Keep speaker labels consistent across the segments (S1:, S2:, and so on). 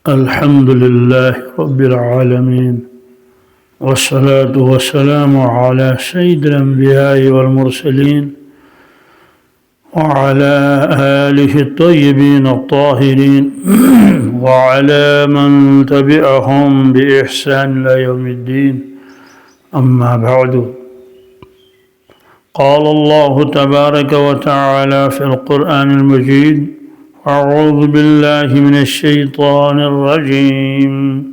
S1: الحمد لله رب العالمين والصلاة والسلام على سيد الأنبياء والمرسلين وعلى آله الطيبين الطاهرين وعلى من تبعهم بإحسان إلى يوم الدين أما بعد قال الله تبارك وتعالى في القرآن المجيد أعوذ بالله من الشيطان الرجيم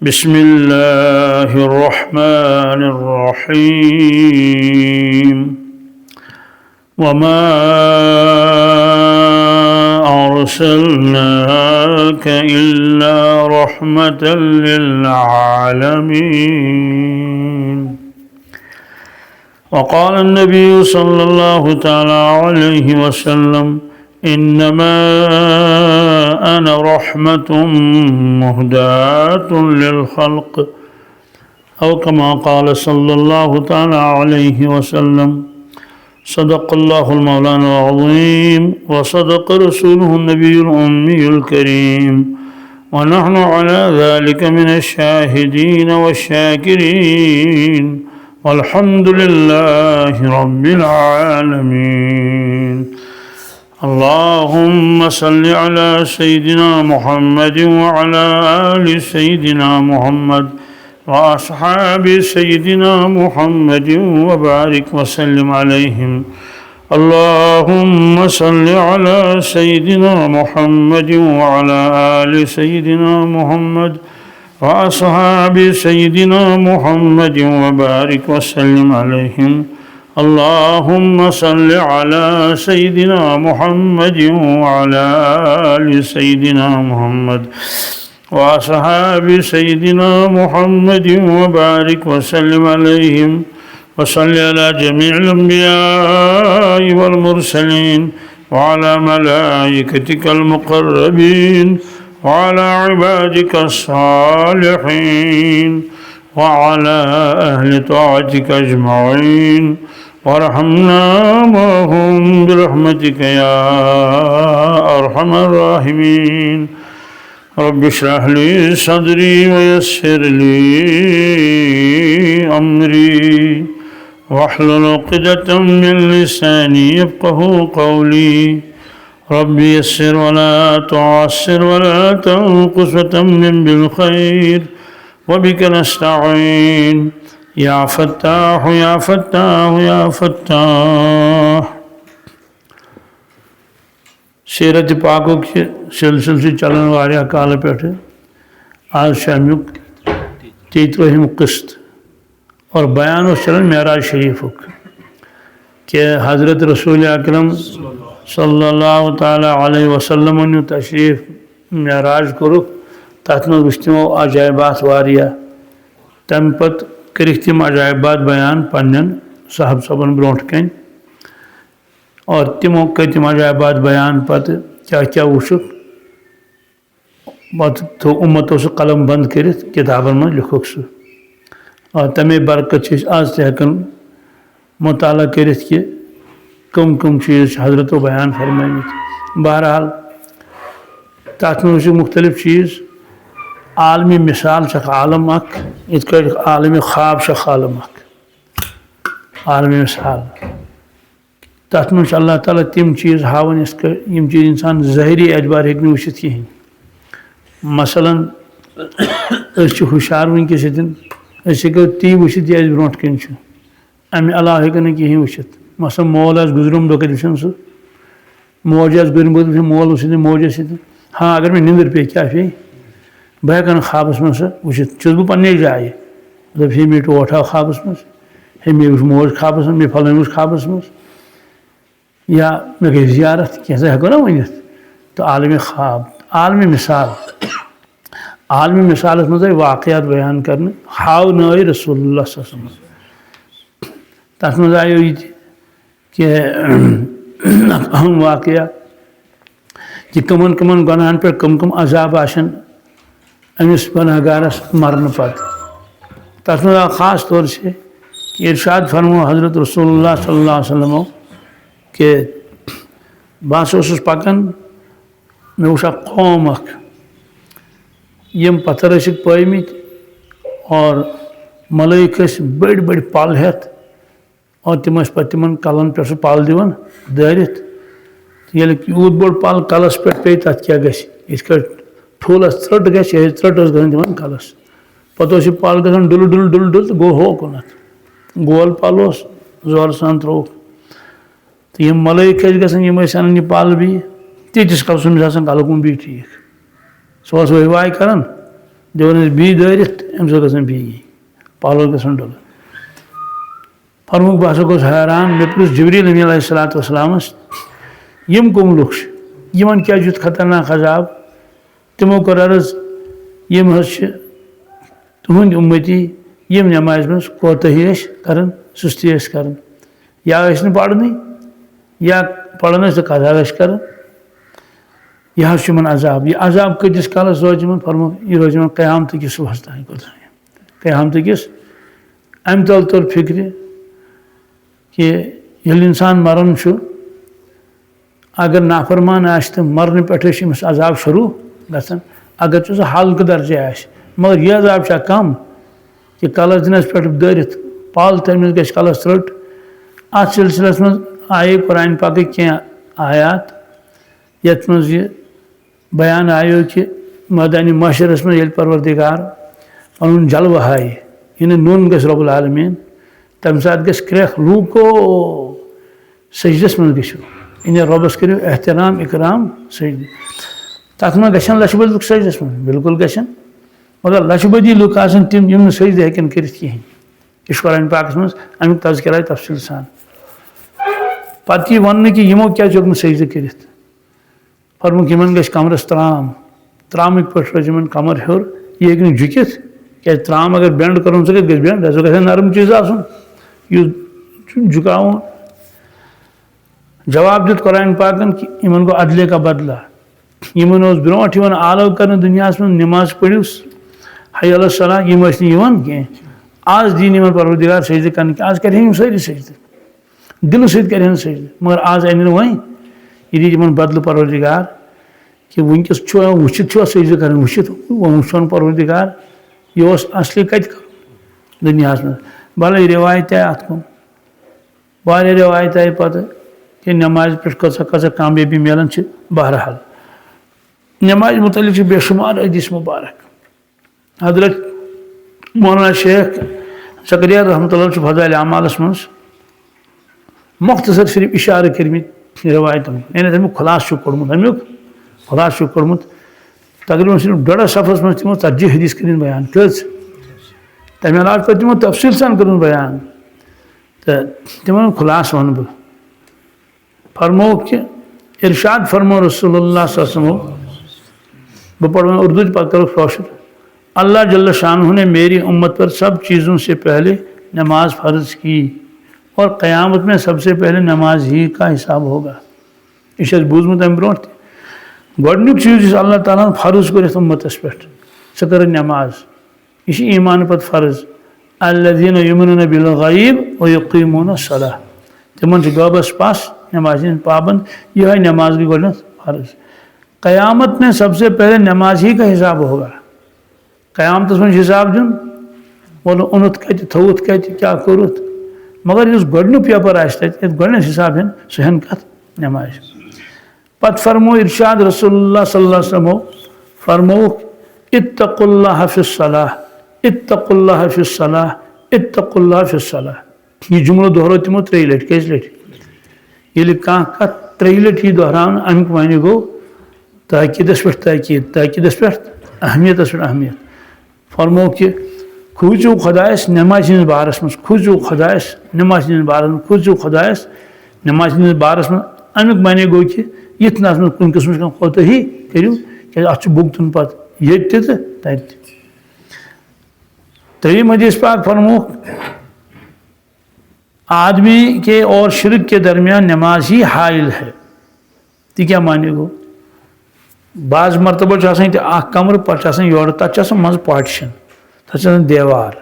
S1: بسم الله الرحمن الرحيم وما أرسلناك إلا رحمة للعالمين وقال النبي صلى الله تعالى عليه وسلم إنما أنا رحمة مهداة للخلق أو كما قال صلى الله تعالى عليه وسلم صدق الله المولانا العظيم وصدق رسوله النبي الأمي الكريم ونحن على ذلك من الشاهدين والشاكرين والحمد لله رب العالمين اللهم صل على سيدنا محمد وعلى آل سيدنا محمد وأصحاب سيدنا محمد وبارك وسلم عليهم اللهم صل على سيدنا محمد وعلى آل سيدنا محمد وأصحاب سيدنا محمد وبارك وسلم عليهم اللهم صل على سيدنا محمد وعلى آل سيدنا محمد وأصحاب سيدنا محمد وبارك وسلم عليهم وصل على جميع الأنبياء والمرسلين وعلى ملائكتك المقربين وعلى عبادك الصالحين وعلى أهل طاعتك أجمعين وارحمنا معهم برحمتك يا أرحم الراحمين رب اشرح لي صدري ويسر لي أمري واحلل عقدة من لساني يفقهوا قولي رب يسر ولا تعسر ولا تنقص وتمم بالخير وبك نستعين يا فتاح يا فتاح يا فتاح سیرت پاکوں کے سلسل سے چلن والا کال پہ آج شامیک 33 قسط اور بیان اس چلن معراج شریف کہ حضرت رسول اکرم صلی اللہ تعالی علیہ وسلم تشریف معراج کورک تات من وچھ تمو عجائبات واریاہ تم پت کرک تم عجائبات بیان پنن صاحب صبن برونٹ کن اور تمو کر تم عجائبات بیان پتہ کیا کیا وچھک پتہ تھو امتو سے قلم بند کرت کتابن من لکھوک سہ اور تمے برکت چھ آز تہ ہیکن مطالعہ کرت کہ کم کم چیز حضرت و بیان فرمائمت بہرحال تات من مختلف چیز عالمی مثال چھ عالم اک ات عالمی خواب چھ عالم اک عالمی مثال تات من اللہ تعالیٰ تم چیز ہاون یم چیز انسان ظاہری اعتبار ہیکہ وچھت کہین مثلا اس ہوشیار ونکس ہیکو تی وچھت یہ برونٹ کن امہ علاوہ ہیکو نہ کہین وچھت مثلا مول آس گزرم دہ وچھن سہ موج آس گزرمت مول موج ہاں اگر میں نندر پے کیا پے بہ ہیکن خوابس من سہ وچھت چھس بہ پننے جائے دپ ہے مے ٹوٹھ آو خوابس من ہے مے وچھ موج خوابس من مے پھلن وچھ خوابس من یا مے گئی زیارت کینٛژھا ہیکو نا ؤنِتھ تو عالمی خواب عالمی مثال عالمی مثالس من واقعات بیان کرنے ہاونٲے رسول اللہ صلی اللہ علیہ وسلم تس من آیو یہ کہ اہم واقعہ کہ کمن کمن گناہن پہ کم کم عذاب آشن امس گناہ گارس مرن پتہ تس من خاص طور سے کہ ارشاد فرمو حضرت رسول اللہ صلی اللہ علیہ وسلم کہ بہٕ ہسا اوسُس پکان مےٚ وٕچھ اکھ قوم اکھ یِم پتھر ٲسِکھ پٲیمٕتۍ اور ملٲیِک ٲسۍ بٔڑۍ بٔڑۍ پل ہٮ۪تھ اور تِم ٲسۍ پتہٕ تِمن کلن پٮ۪ٹھ سُہ پل دِوان دٲرِتھ ییٚلہِ یوٗت بوٚڑ پل کلس پٮ۪ٹھ پیٚیہِ تتھ کیٛاہ گژھِ یِتھ کٲٹھۍ ٹھوٗلس ژھرٛٹ گژھِ یِہے ژھرٛٹ ٲس گژھان تِمن کلس پتہٕ اوس یہِ پل گژھان ڈُلہٕ ڈُلہٕ ڈُلہٕ ڈُلہٕ تہٕ گوٚو ہوکُنتھ گول پل اوس زورٕ سان ترٛووُکھ تہٕ یِم ملٲیِک ٲسۍ گژھان یِم ٲسۍ اَنان یہِ پل بیٚیہِ تیٖتِس کالس اوس آسان کلہٕ کُن بیٚیہِ ٹھیٖک سُہ اوس وٲے واے کران دِوان ٲسۍ بیٚیہِ دٲرِتھ أمِس اوس گژھان بیٚیہِ پل اوس گژھان ڈُلہٕ فرمووُکھ بہٕ ہسا گوٚوُس حیران مےٚ پرٛژھ جبریٖل امیٖن علیہ الصلوٰتُ وسلامس یِم کٕم لُکھ چھِ یِمن کیٛازِ چھُ یُتھ خطرناک عذاب تِمو کوٚر عرض یِم حظ چھِ تُہنٛدۍ اُمتی یِم نٮ۪مازِ منٛز کوتٲہی ٲسۍ کران سُستی ٲسۍ کران یا ٲسۍ نہٕ پرنٕے یا پران ٲسۍ تہٕ قضا ٲسۍ کران یہِ حظ چھُ یِمن عذاب یہِ عذاب کۭتِس کالس روزِ یِمن فرمووُکھ یہِ روزِ یِمن قیامتہٕ کِس صُبحس تانۍ قیامتہٕ کِس امہِ تل توٚر فِکرِ کہ ییٚلہِ اِنسان مران چھُ اگر نافرمان آسہِ تہٕ مرنہٕ پٮ۪ٹھے چھُ أمِس عذاب شروٗع گژھان اگر سُہ ہلکہٕ درجہِ آسہِ مگر یہِ عذاب چھا کم کہ کلس دِنس پٮ۪ٹھ دٲرِتھ پل تٔمِس گژھِ کلس ژھرٛٹ اتھ سلسلس منٛز آیے قرآنہِ پاکٕکۍ کینٛہہ آیات یتھ منٛز یہِ بیان آیو کہ مٲدانہِ محشرس منٛز ییٚلہِ پروردِگار پنُن جلوٕ ہایہِ یعنی نوٚن گژھِ رۄب العالمیٖن تمہِ ساتہٕ گژھِ کرٛٮ۪کھ لوٗکو سجدس منٛز گٔژھِو یعنی رۄبس کٔرِو احترام اِکرام سجدٕ تتھ منٛز گژھن لچھِ بٔدۍ لُکھ سجدس منٛز بالکل گژھن مگر لچھِ بٔدی لُکھ آسن تِم یِم نہٕ سجدٕ ہیٚکن کٔرِتھ کِہینۍ یہِ چھُ قرآنہِ پاکس منٛز امیُک تذکرٕ آیہِ تفصیٖل سان پتہٕ یی وننہٕ کہ یِمو کیٛازِ ہیوٚک نہٕ سجدٕ کٔرِتھ فرمووُکھ یِمن گژھِ کمرس ترام ترامٕکۍ پٲٹھۍ روزِ یِمن کمر ہیوٚر یہِ ہیٚکہِ نہٕ جُکِتھ کیٛازِ ترام اگر بینٛڈ کرُن سُہ کتہِ گژھِ بینٛڈ سُہ گژھِ نرم چیٖز آسُن یُس جُکاوُن جواب دیُت قرآنہِ پاکن کہ یِمن گوٚو عدلے کا بدلہ یِمن اوس برونٛٹھ یِوان آلو کرنہٕ دُنیاہس منٛز نٮ۪ماز پٔرِو حی علی الصلاۃ یِم ٲسۍ نہٕ یِوان کینٛہہ آز دِیہِ نہٕ یِمن پروردِگار سجدٕ کرنہٕ کینٛہہ آز کرِہن یِم سٲری سجدٕ دِلہٕ سۭتۍ کرِہن سجدٕ مگر آز اَنہِ نہٕ وۄنۍ یہِ دِیہِ یِمن بدلہٕ پروردِگار کہ وٕنکیٚس چھُوا وٕچھِتھ چھُوا سجدٕ کران وٕچھِتھ وۄنۍ وٕچھون پروردِگار یہِ اوس اصلی کتہِ کرُن دُنیاہس منٛز بھلے رِوایت آیہِ اتھ کُن واریاہ رِوایت آیہِ پتہٕ کہ نٮ۪مازِ پٮ۪ٹھ کۭژاہ کۭژاہ کامیٲبی مِلان چھِ بہرحال نٮ۪مازِ متعلق چھِ بے شُمار حدیث مُبارک حضرت مولانا شیخ زکریا رحمتہ اللہ چھُ فضائل اعمالس منٛز مختصر صرف اِشارٕ کٔرمٕتۍ رِوایتن یعنی تمیُک خُلاصہٕ چھُکھ کوٚڑمُت امیُک خُلاصہٕ چھُکھ کوٚڑمُت تقریٖباً صرف ڈۄڈس صفحس منٛز تِمو 40 حدیث کٔرِتھ بیان کٔژ تمہِ علاوٕ چھُ پتہٕ تِمو تفصیٖل سان کوٚرمُت بیان تہٕ تِمن خُلاصہٕ ونہٕ بہٕ فرمووُکھ کہ ارشاد فرمو رسول اللہ صلی اللہ علیہ وسلم بہٕ پرٕ وۄنۍ اردو تہِ پتہٕ کرو کٲشُر اللہ جل شانہ نے میری امت پر سب چیزوں سے پہلے نماز فرض کی اور قیامت میں سب سے پہلے نماز ہی کا حساب ہوگا یہ چھُ اَسہِ بوٗزمُت امہِ برونٛٹھ تہِ گۄڈنیُک چیٖز یُس اللہ تعالیٰ ہن فرض کوٚر یتھ اُمتس پٮ۪ٹھ سۄ کٔرٕن نٮ۪ماز یہِ چھِ ایٖمانہٕ پتہٕ فرض الذیٖنَ یُؤمِنوٗنَ بِالغیب وَیُقیٖموٗنَ الصَّلَاۃ تِمن چھِ غٲبس پس نٮ۪مازِ ہٕنٛدۍ پابنٛد یِہے نٮ۪ماز گٔے گۄڈنیٚتھ فرض قیامت میں سب سے پہلے نماز ہی کا حساب ہوگا قیامتس منٛز حساب دیُن ووٚنُن اوٚنُتھ کتہِ تھوٚوُتھ کتہِ کیٛاہ کوٚرُتھ مگر یُس گۄڈنیُک پیپر آسہِ تتہِ یتھ گۄڈنیٚتھ حساب ہٮ۪ن سُہ ہٮ۪ن کتھ نٮ۪مازِ پتہٕ فرمو ارشاد رسول اللہ صلی اللہ علیہ وسلمو فرمووُکھ اتقوا اللہ فی الصلاۃ اتقوا اللہ فی الصلاۃ اتقوا اللہ فی الصلاۃ یہ جملہٕ دۄہرو تِمو 3 لٹہِ کٔژِ لٹہِ ییٚلہِ کانٛہہ کتھ 3 لٹہِ یی دۄہراونہٕ امیُک معنی گوٚو تاکیٖدس پٮ۪ٹھ تاکیٖد تاکیٖدس پٮ۪ٹھ اہمیتس پٮ۪ٹھ اہمیت فرمو کہ کھوٗژِو خۄدایس نٮ۪مازِ ہٕنٛدِس بارس منٛز کھوٗژِو خۄدایس نٮ۪مازِ ہٕنٛدِس بارس منٛز کھوٗژِو خۄدایس نٮ۪مازِ ہٕنٛدِس بارس منٛز امیُک معنی گوٚو کہ یِتھ نہٕ اتھ منٛز کُنہِ قٕسمٕچ کانٛہہ کوتٲہی کٔرِو کیٛازِ اتھ چھُ بُگتُن پتہٕ ییٚتہِ تہِ تہٕ تتہِ تہِ 3 حدیث پاک فرمووُکھ آدمی کے اور شرک کے درمیان نماز ہی حائل ہے تہِ کیٛاہ معنی گوٚو بعض مرتبہ چھُ آسان ییٚتہِ اکھ کمرٕ پتہٕ چھُ آسان یورٕ تتھ چھُ آسان منٛزٕ پاٹِشن تتھ چھُ آسان دیوار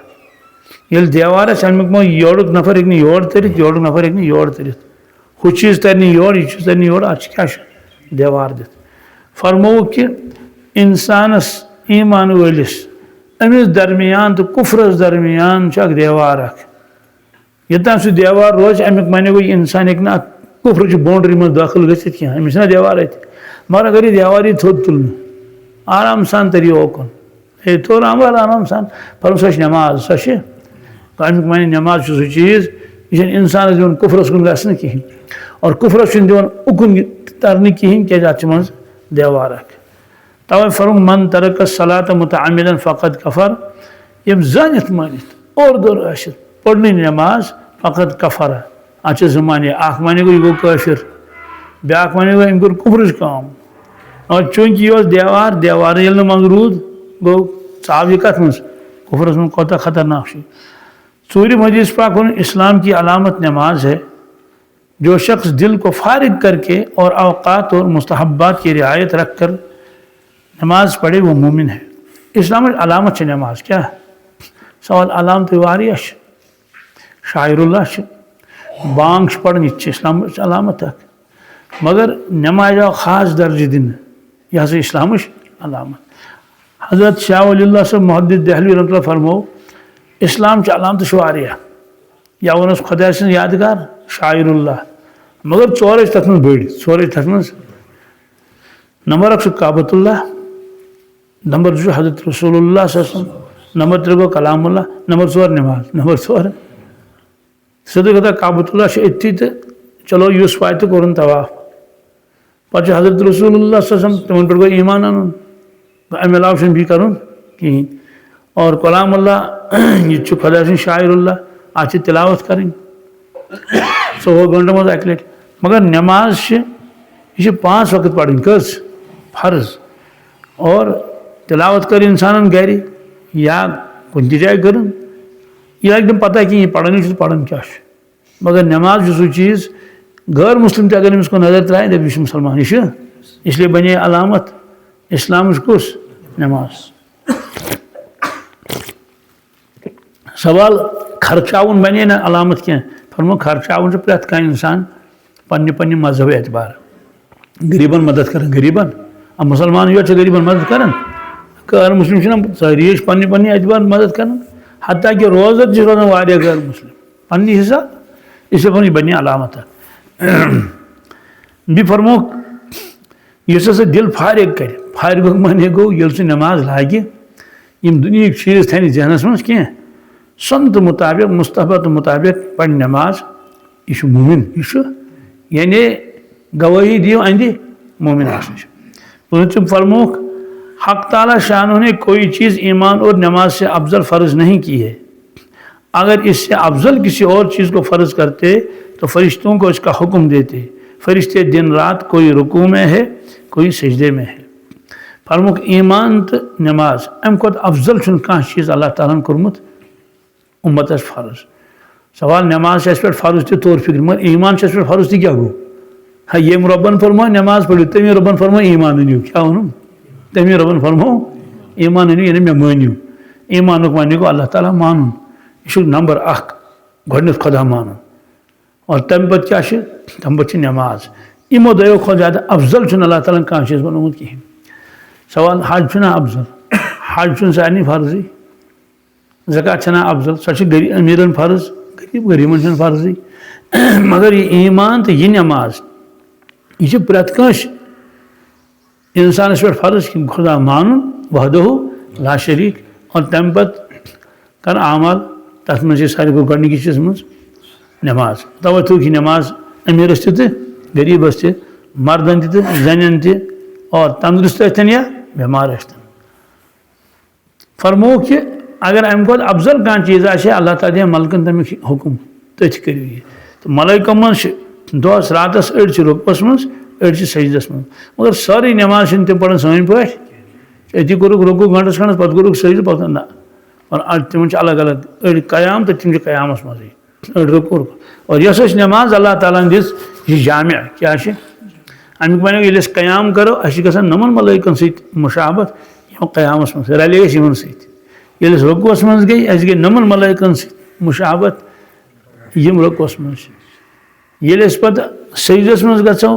S1: ییٚلہِ دیوار آسہِ امیُک یورُک نفر ہیٚکہِ نہٕ یور تٔرِتھ یورُک نفر ہیٚکہِ نہٕ یور تٔرِتھ ہو چیز ترنی یور یہ چیز ترنی یور اتھ کیا دیوار دت فرمو کہ انسانس ایمان ولس امس درمیان تو کفرس درمیان اخ دیوار اخ یوتام سہ دیوار روز امیک معنی گو انسان ہیکہ نا کفر چہ باؤنڈری من داخل گژھتھ کینٛہہ امس نا دیوار ات مگر اگر یہ دیوار تھوٚد تُلنہٕ آرام سان تر یہ اوکن ہے تور آرام سان پر سہ نماز سہ امیک معنی نماز سہ چیز یہ انسانس دِوان کفرس کن گژھنہٕ کہین اور کفرس چھُنہٕ دِوان اُکن ترنہٕ کہین کیازِ اتھ چھِ منٛز دیوار اکھ توے فرموک من ترک الصلاۃ متعمدا فقد کفر یم زانتھ مانتھ اور دور ٲسِتھ پڑھنٕے نماز فقد کفر اتھ چھِ زٕ معنی اکھ معنی گوٚو یہِ گوٚو کٲفر بیٛاکھ معنی گوٚو أمۍ کوٚر کفرٕچ کٲم اور چوٗنٛکہِ یہِ اوس دیوار ییٚلہِ نہٕ منٛزٕ روٗد گوٚو ژاو یہِ کتھ منٛز کفرس منٛز کوتاہ خطرناک چھُ ژوٗرِم حدیث پاک ووٚن اسلام کی علامت نماز ہے جو شخص دل کو فارغ کر کے اور اوقات اور مستحبات کی رعایت رکھ کر نماز پڑھے وہ مومن ہے اسلام علامت ہے نماز کیا سوال علامت واریاہ شاعر اللہ بانگ پڑھن یہ اسلام علامت اخ مگر نماز آو خاص درجہ دن یہ ہسا اسلام علامت حضرت شاہ ولی اللہ صاحب محدث دہلوی رحمۃ اللہ فرمو اسلام چہ علامت واریاہ یا ونس خدا سن یادگار شاعر اللہ مگر ژور تک من بڑ ژور تک من نمبر اکھ کعبۃ اللہ نمبر 2 حضرت رسول اللہ صلی اللہ علیہ وسلم نمبر 3 گو کلام اللہ نمبر 4 نماز نمبر 4 سیدھے کتھا کعبۃ اللہ اتھی تو چلو یوس واتہ تو کورن طواف پتہ حضرت رسول اللہ صلی اللہ علیہ وسلم تمن پہ گو ایمان ان امہ علاوہ چھُنہٕ بیٚیہِ کرُن کہین اور کلام اللہ یہ خدا سن شاعر اللہ اتھ تلاوت کریں 100 گھنٹہ مز اکہ لٹ مگر نماز یہ 5 وقت پڑھیں کس فرض اور تلاوت کر انسان گھر یا کن تہ جائے کرن یہ لگہ نہ پتہ کہ یہ پڑھن کیا مگر نماز سہ چیز غیر مسلم تہ اگر امس کو نظر ترائے دپ یہ مسلمان یہ اس لیے بنے علامت اسلام کس نماز سوال خرچاؤن بنے نا علامت کی فرمو خرچاؤن سے پریت کان انسان پنہ مذہب اعتبار غریبن مدد کرن غریبن اب مسلمان یوت غریبن مدد کرن غیر مسلم چھنا ساری پنہ اعتبار مدد کرن حتیٰ کہ روزہ تہ روزان واریاہ غیر مسلم پنہ حساب اس لیے بنے علامت بیٚیہِ فرموک یُس ہسا دل فارغ کر فارغ معنی گوٚو ییٚلہِ سُہ نماز لاگہِ یم دُنیہٕکۍ چیٖز تھاونہٕ ذہنس منٛز کینٛہہ سنت مطابق مستحبت مطابق پڑھ نماز یہ مومن یہ یعنی گواہی دیو اندی مومن آسن فرموک حق تعالی شانہ نے کوئی چیز ایمان اور نماز سے افضل فرض نہیں کی ہے اگر اس سے افضل کسی اور چیز کو فرض کرتے تو فرشتوں کو اس کا حکم دیتے فرشتے دن رات کوئی رکوع میں ہے کوئی سجدے میں ہے فرموک ایمان تو نماز ام کھت افضل چھن کانٛہہ چیز اللہ تعالیٰ کورمت امتس فرض سوال نماز پہ فرض تہ طور فکر مگر ایمان پہ فرض تہ کیا گو ہاں یم ربن فرمو نماز پڑھو تمی ربن فرمو ایمان انیو کیا ونم تمی ربن فرمو ایمان انیو یعنی مے مانیو ایمانک معنی گو اللہ تعالیٰ مانن یہ نمبر 1 گۄڈنیتھ خدا مانن اور تمہ پتہ کیا تمہ پتہ نماز یمو دۄیو کھۄتہٕ زیادہ افضل چھُنہٕ اللہ تعالیٰ کانٛہہ چیز بنومُت کہین سوال حج چھُنا افضل حج چھُنہٕ سارنٕے فرضٕے زکات چھنا افضل سہ امیرن فرض غریبن چھن فرضی مگر یہ ایمان تو یہ نماز یہ پریت کانٛسہِ انسانس پہ فرض کہ خدا مانن وحدہ لا شریک اور تمہ پتہٕ کر اعمال تتھ منٛز ساروی کھۄتہٕ گۄڈنِکِس چیٖزس منٛز نماز توے تھوٚوُکھ یہِ نماز امیرس تہِ غریبس تہِ مردن تہِ زنٮ۪ن تہِ اور تندرست ٲسۍتن یا بٮ۪مار ٲسۍتن فرموو کہ اگر امہ کھۄتہٕ افضل کانٛہہ چیٖز آسہِ اللہ تعالیٰ دِیہِ ملکن تمیُک حکم تٔتھۍ کٔرِو یہِ تہٕ ملٲیکو منٛز چھِ دۄہس راتس أڑۍ چھِ رُکوس منٛز أڑۍ چھِ سجدس منٛز مگر سٲرٕے نماز چھِنہٕ تِم پران سٲنۍ پٲٹھۍ أتی کوٚرُکھ رُکوٗع گنٹس کھنڈس پتہٕ کوٚرُکھ سجدٕ پتہٕ نہ اور تِمن چھِ الگ الگ أڑۍ قیام تہٕ تِم چھِ قیامس منٛزٕے أڑۍ رُکوٗع اور یۄس أسۍ نماز اللہ تعالیٰ ہن دِژ یہِ چھِ جامع کیٛاہ چھِ امیُک وَنو ییٚلہِ أسۍ قیام کرو اَسہِ چھِ گژھان نۄمن ملٲیکن سۭتۍ مُشابت یِم قیامس منٛز رلے أسۍ یِمن سۭتۍ ییٚلہِ أسۍ رُکوٗعس منٛز گٔے اَسہِ گٔے نۄمن ملٲیکن سۭتۍ مُشابت یِم رُکوٗعس منٛز چھِ ییٚلہِ أسۍ پَتہٕ سجدس منٛز گژھو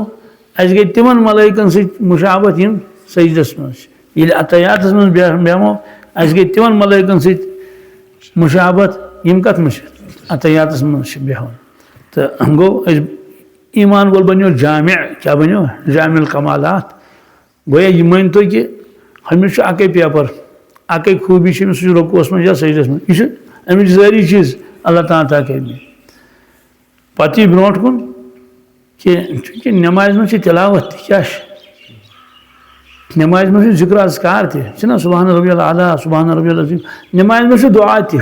S1: اَسہِ گٔے تِمن ملٲیکن سۭتۍ مُشابت یِم سجدس منٛز چھِ ییٚلہِ اتحیاتس منٛز بیٚہمو اَسہِ گٔے تِمن ملٲیکن سۭتۍ مُشابت یِم کتھ منٛز چھِ اتحیاتس منٛز چھِ بیٚہوان تہٕ گوٚو أسۍ ایٖمان وول بنیو جامع کیٛاہ بنیو جامع الکمالات گویا یہِ مٲنۍتو کہِ أمِس چھُ اَکٕے پیپر اَکٕے خوٗبی چھِ أمِس سُہ چھُ رۄکوٗہس منٛز یا سجدس منٛز یہِ چھُ اَمِچ سٲری چیٖز اللہ تعالیٰ عطا کٔرمٕتۍ پتہٕ یی برونٛٹھ کُن کہِ چوٗنٛکہِ نٮ۪مازِ منٛز چھِ تِلاوت تہِ کیٛاہ چھِ نٮ۪مازِ منٛز چھُ ذِکر اذکار تہِ چھِنہ سبحان ربی العلیٰ سبحان ربی العظیٖم نٮ۪مازِ منٛز چھُ دُعا تہِ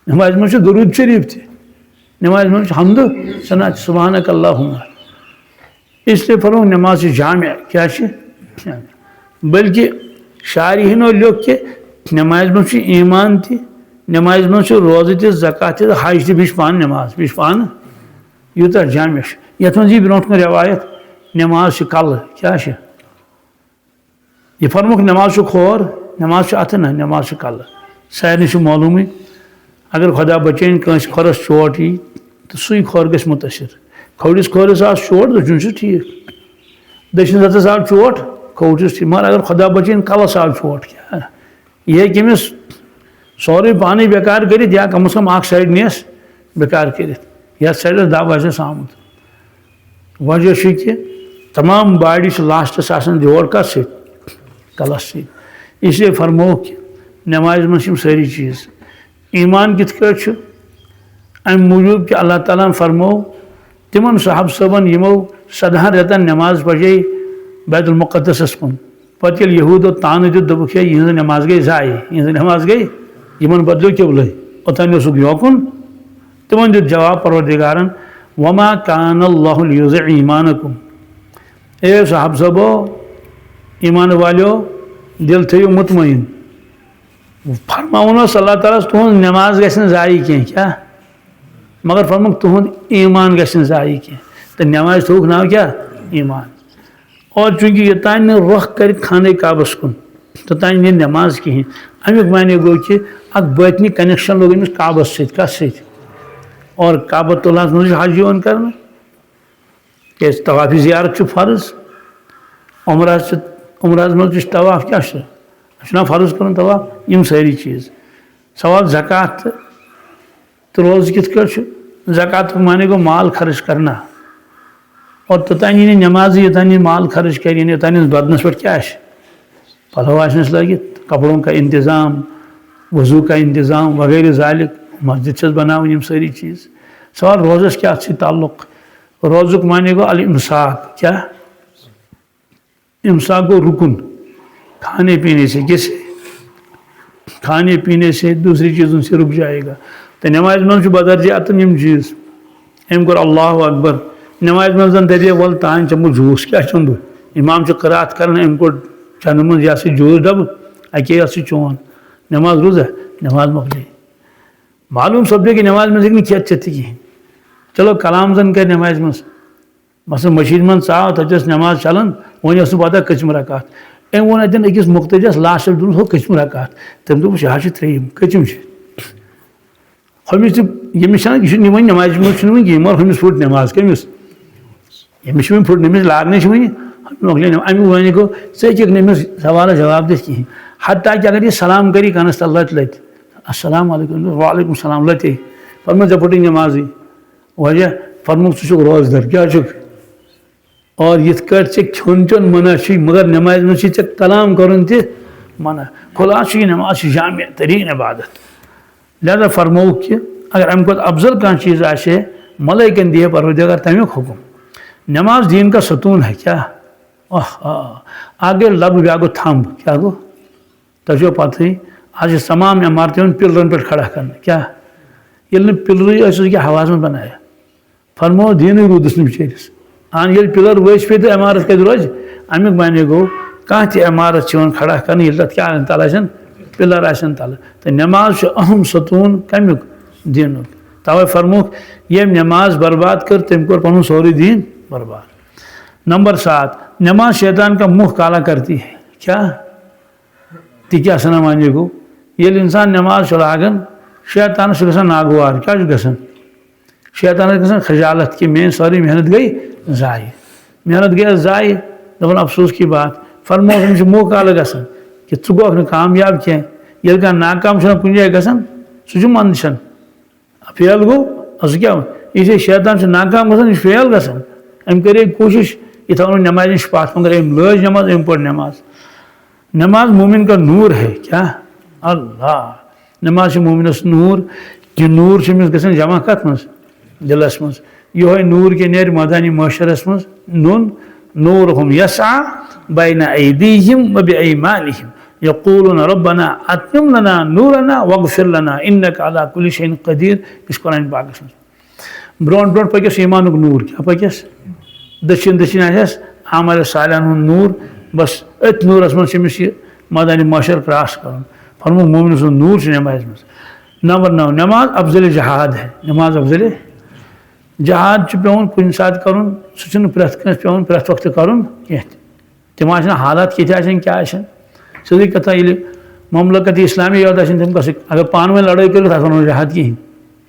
S1: نٮ۪مازِ منٛز چھُ درود شریٖف تہِ نٮ۪مازِ منٛز چھُ حمدٕ سنا سبحانک اللہُمہ اسلیے فرمووُکھ نٮ۪ماز چھِ جامع کیٛاہ چھِ بٔلکہِ شارحیٖنو لیوٚکھ کہِ نٮ۪مازِ منٛز چھُ ایٖمان تہِ نٮ۪مازِ منٛز چھُ روزٕ تہِ زکات تہِ حج تہِ بیٚیہِ چھِ پانہٕ نٮ۪ماز بیٚیہِ چھِ پانہٕ یوٗتاہ جامع چھُ یَتھ منٛز یی برونٛٹھ کُن رٮ۪وایت نٮ۪ماز چھِ کلہٕ کیٛاہ چھِ یہِ فرمووُکھ نٮ۪ماز چھُ کھور نٮ۪ماز چھُ اَتھٕ نہ نٮ۪ماز چھِ کلہٕ سارنٕے چھُ معلوٗمٕے اگر خۄدا بچٲیِن کٲنٛسہِ کھۄرس چوٹ یی تہٕ سُے کھۄر گژھِ مُتٲثر کھوٚورِس کھورِس آسہِ چوٹ دٔچھُن چھُس ٹھیٖک دٔچھِنِس ہَتس آو چوٹ کھوٚوُر چھُس ٹھیٖک مگر اگر خۄدا بچٲیِن کلس آو چوٹ کیٛاہ یہِ ہیٚکہِ أمِس سورُے پانے بیکار کٔرِتھ یا کم از کم اکھ سایڈ نِیَس بیکار کٔرِتھ یتھ سایڈس دب آسٮ۪س آمُت وجہ چھُ کہِ تمام باڈی چھِ لاسٹس آسان جوڑ کتھ سۭتۍ کلس سۭتۍ اسلیے فرمووُکھ کہِ نٮ۪مازِ منٛز چھِ یِم سٲری چیٖز ایٖمان کِتھ کٲٹھۍ چھُ امہِ موٗجوٗب کہِ اللہ تعالیٰ ہن فرموو تِمن صحابہٕ صٲبن یِمو 17 رٮ۪تن نٮ۪ماز پرے بیت المقدسس کُن پتہٕ ییٚلہِ یہوٗدو تانہٕ دیُت دوٚپُکھ ہے یِہٕنٛز نٮ۪ماز گٔے ضایع یِہٕنٛز نٮ۪ماز گٔے یِمن بدلیو قبلے اوٚتانۍ اوسُکھ یوکُن تِمن دیُت جواب پروردِگارن وما کان اللہ لیُضِع ایٖمانکُم اے صحابہٕ صٲبو ایٖمان والیو دِل تھٲیِو مطمعین فرماوُن اوس اللہ تعالیٰ ہس تُہنٛز نٮ۪ماز گژھِ نہٕ ضایع کینٛہہ کیٛاہ مگر فرمووُکھ تُہُنٛد ایٖمان گژھِ نہٕ ضایع کینٛہہ تہٕ نٮ۪مازِ تھوٚوُکھ ناو کیٛاہ ایٖمان اور چوٗنٛکہِ یوٚتانۍ نہٕ رۄخ کرِ خانے کعبس کُن توٚتانۍ نہِ نٮ۪ماز کِہینۍ امیُک معنی گوٚو کہِ اکھ بٲطنی کنیکشن لوٚگ أمِس کعبس سۭتۍ کتھ سۭتۍ اور کعبۃ اللہس منٛز چھُ حج یِوان کرنہٕ کیٛازِ طوافِ زیارت چھُ فرض عمرہس منٛز تہِ چھُ طواف کیٛاہ چھُ اَسہِ چھُنہ فرض کرُن طواف یِم سٲری چیٖز سوال زکات تہٕ روزٕ کِتھ کٲٹھۍ چھُ زکاتُک معنی گوٚو مال خرٕچ کرنا اور توٚتانۍ یی نہٕ نٮ۪مازٕے یوٚتانۍ یہِ مال خرٕچ کرِ یعنی یوٚتانۍ أمِس بدنس پٮ۪ٹھ کیٛاہ آسہِ پلو آسنس لٲگِتھ کپڑوں کا انتظام وضوٗ کا انتظام وغیرہ ذالِک مسجد چھس بناوٕنۍ یِم سٲری چیٖز سوال روزس کیٛاہ اَتھ سۭتۍ تعلق روزُک معنی گوٚو الامساک کیٛاہ امساک گوٚو رُکُن کھانے پینے سے کیسے کھانے پینے سے دوسری چیزوں سے رک جائے گا تو نٮ۪مازِ منٛز چھُ بدرجاتن یِم چیٖز أمۍ کوٚر اللہ اکبر نٮ۪مازِ منٛز زن دپے وَلہٕ تانۍ چٮ۪مو جوٗس کیٛاہ چوٚن بہٕ اِمام چھُ قرات کران أمۍ کوٚڑ چنٛدٕ منٛز یہِ ہسا جوٗس ڈبہٕ اَکے یتھ سۭتۍ چون نٮ۪ماز روٗزا نٮ۪ماز مۄکلے معلوٗم سپدے کہِ نٮ۪مازِ منٛز ہیٚکہِ نہٕ کھٮ۪تھ چٮ۪تھ تہِ کِہینۍ چلو کلام زن کرِ نٮ۪مازِ منٛز مثلاً مٔشیٖد منٛز ژاو تتہِ ٲس نٮ۪ماز چلان وۄنۍ ٲس نہٕ پتہ کٔژِم رکات أمۍ ووٚن اَتٮ۪ن أکِس مُختٔدِس لاسٹس دوٚپُس ہو کٔژِم رکات تٔمۍ دوٚپُس یہِ حظ چھِ 3یِم کٔژِم چھِ ہُمِس تہِ ییٚمِس چھنہ یہِ چھُنہٕ وۄنۍ نٮ۪مازِ منٛز چھُنہٕ وۄنۍ کِہینۍ مگر ہُمِس پھُٹ نٮ۪ماز کٔمِس ییٚمِس چھِ وۄنۍ پھُٹ أمِس لاگنے چھِ وۄنۍ مۄکلے امیُک وَنہِ گوٚو ژٕ ہیٚککھ نہٕ أمِس سوالس جواب دِتھ کِہینۍ حتیٰ کہِ اگر یہِ سلام کری کَنس تل لَتہِ لَتہِ السلام علیکُم وعلیکُم السلام لَتے فرمووُکھ ژےٚ پھُٹٕے نٮ۪مازٕے وجہ فرمووُکھ ژٕ چھُکھ روزدر کیٛاہ چھُکھ اور یِتھ کٲٹھۍ ژےٚ کھیوٚن چیوٚن منع چھُے مگر نٮ۪مازِ منٛز چھُے ژےٚ کلام کرُن تہِ منع خُلاصہٕ چھُ یہِ نٮ۪ماز چھِ جامع تریٖن عبادت لہٰذا فرمووُکھ کہِ اگر اَمہِ کھۄتہٕ افضل کانٛہہ چیٖز آسہِ ہے ملٲیکن دی ہے پروردگار تمیُک حُکُم نٮ۪ماز دیٖن کا ستوٗن ہے کیٛاہ اکھ گٔے لبہٕ بیٛاکھ گوٚو تھمب کیٛاہ گوٚو تۄہہِ چھو پتہٕے آز چھِ تمام عمارتہٕ یِوان پِلرن پٮ۪ٹھ کھڑا کرنہٕ کیٛاہ ییٚلہِ نہٕ پِلرٕے ٲسۍ سُہ کیٛاہ ہواہس منٛز بنایا فرموو دیٖنٕے روٗدُس نہٕ بِچٲرِس اہن ییٚلہِ پِلر ؤسۍ پیٚیہِ تہٕ عمارت کتہِ روزِ امیُک معنی گوٚو کانٛہہ تہِ عمارت چھِ یِوان کھڑا کرنہٕ ییٚلہِ تتھ کیٛاہ تلہٕ آسن پِلر آسن تلہٕ تہٕ نٮ۪ماز چھُ اہم ستوٗن کمیُک دیٖنُک توے فرمووُکھ ییٚمۍ نٮ۪ماز برباد کٔر تٔمۍ کوٚر پنُن سورُے دیٖن برباد نمبر 7 نٮ۪ماز شیطان کا منہ کالا کرتی ہے کیٛاہ تہِ کیٛاہ سنا معنی گوٚو ییٚلہِ اِنسان نٮ۪ماز چھُ لاگان شیطانس چھُ گژھان ناگوار کیٛاہ چھُ گژھان شیطانس گژھان خجالت کہ میری ساری محنت گئی ضائع، محنت گئی ضائع، دپان افسوس کی بات. فرمو أمِس موقع گژھان کہ ژٕ گوکھ نہٕ کامیاب کینٛہہ. ییٚلہِ کانٛہہ ناکام چھُنہ کُنہِ جایہِ گژھان سُہ چھُ منٛدچھان فیل گوٚو سُہ کیٛاہ یہِ شیطان چھُ ناکام گژھان یہِ چھُ فیل گژھان. أمۍ کَرے کوٗشِش یہِ تھاونو نٮ۪مازِ نِش پتھ مگر أمۍ لٲج نٮ۪ماز أمۍ پٔر نٮ۪ماز. نٮ۪ماز مومن کا نوٗر ہے کیٛاہ اللہ، نٮ۪ماز چھِ مومنس نوٗر. یہِ نوٗر چھُ أمِس گژھان جمع کتھ منٛز دِلس منٛز. یِہوے نوٗر کہِ نیرِ مٲدانِ معاشرس منٛز نوٚن نوٗرُہُم یسعى بین ایدیہم وبایمانہم یقولون ربنا اتمم لنا نورنا واغفر لنا انک علی کل شیء قدیر. یہِ چھُ قرآن پاکس منٛز. برونٛٹھ برونٛٹھ پٔکِس ایمانُک نوٗر کیٛاہ پٔکِس دٔچھِنۍ دٔچھِنۍ آسٮ۪س اعمال صالحن ہُنٛد نوٗر. بس أتھۍ نوٗرس منٛز چھُ أمِس یہِ مٲدانِ معاشر کراس کرُن. فرمووُکھ مومن سُنٛد نوٗر چھُ نٮ۪مازِ منٛز. نمبر 9 نٮ۪ماز افضل جہاد ہے. نٮ۪ماز افضل جہاد چھُ پیٚوان کُنہِ ساتہٕ کرُن، سُہ چھُنہٕ پرٛٮ۪تھ کٲنٛسہِ پیٚوان پرٛٮ۪تھ وقتہٕ کرُن کینٛہہ تہِ. تِم آسن حالات کِتھۍ آسن کیٛاہ آسن. سیٚودُے کتھا ییٚلہِ مملکت اسلامی یوت آسن تِم گژھِ اگر پانہٕ ؤنۍ لڑٲے کٔرِو تتھ ونو جہاد کِہینۍ،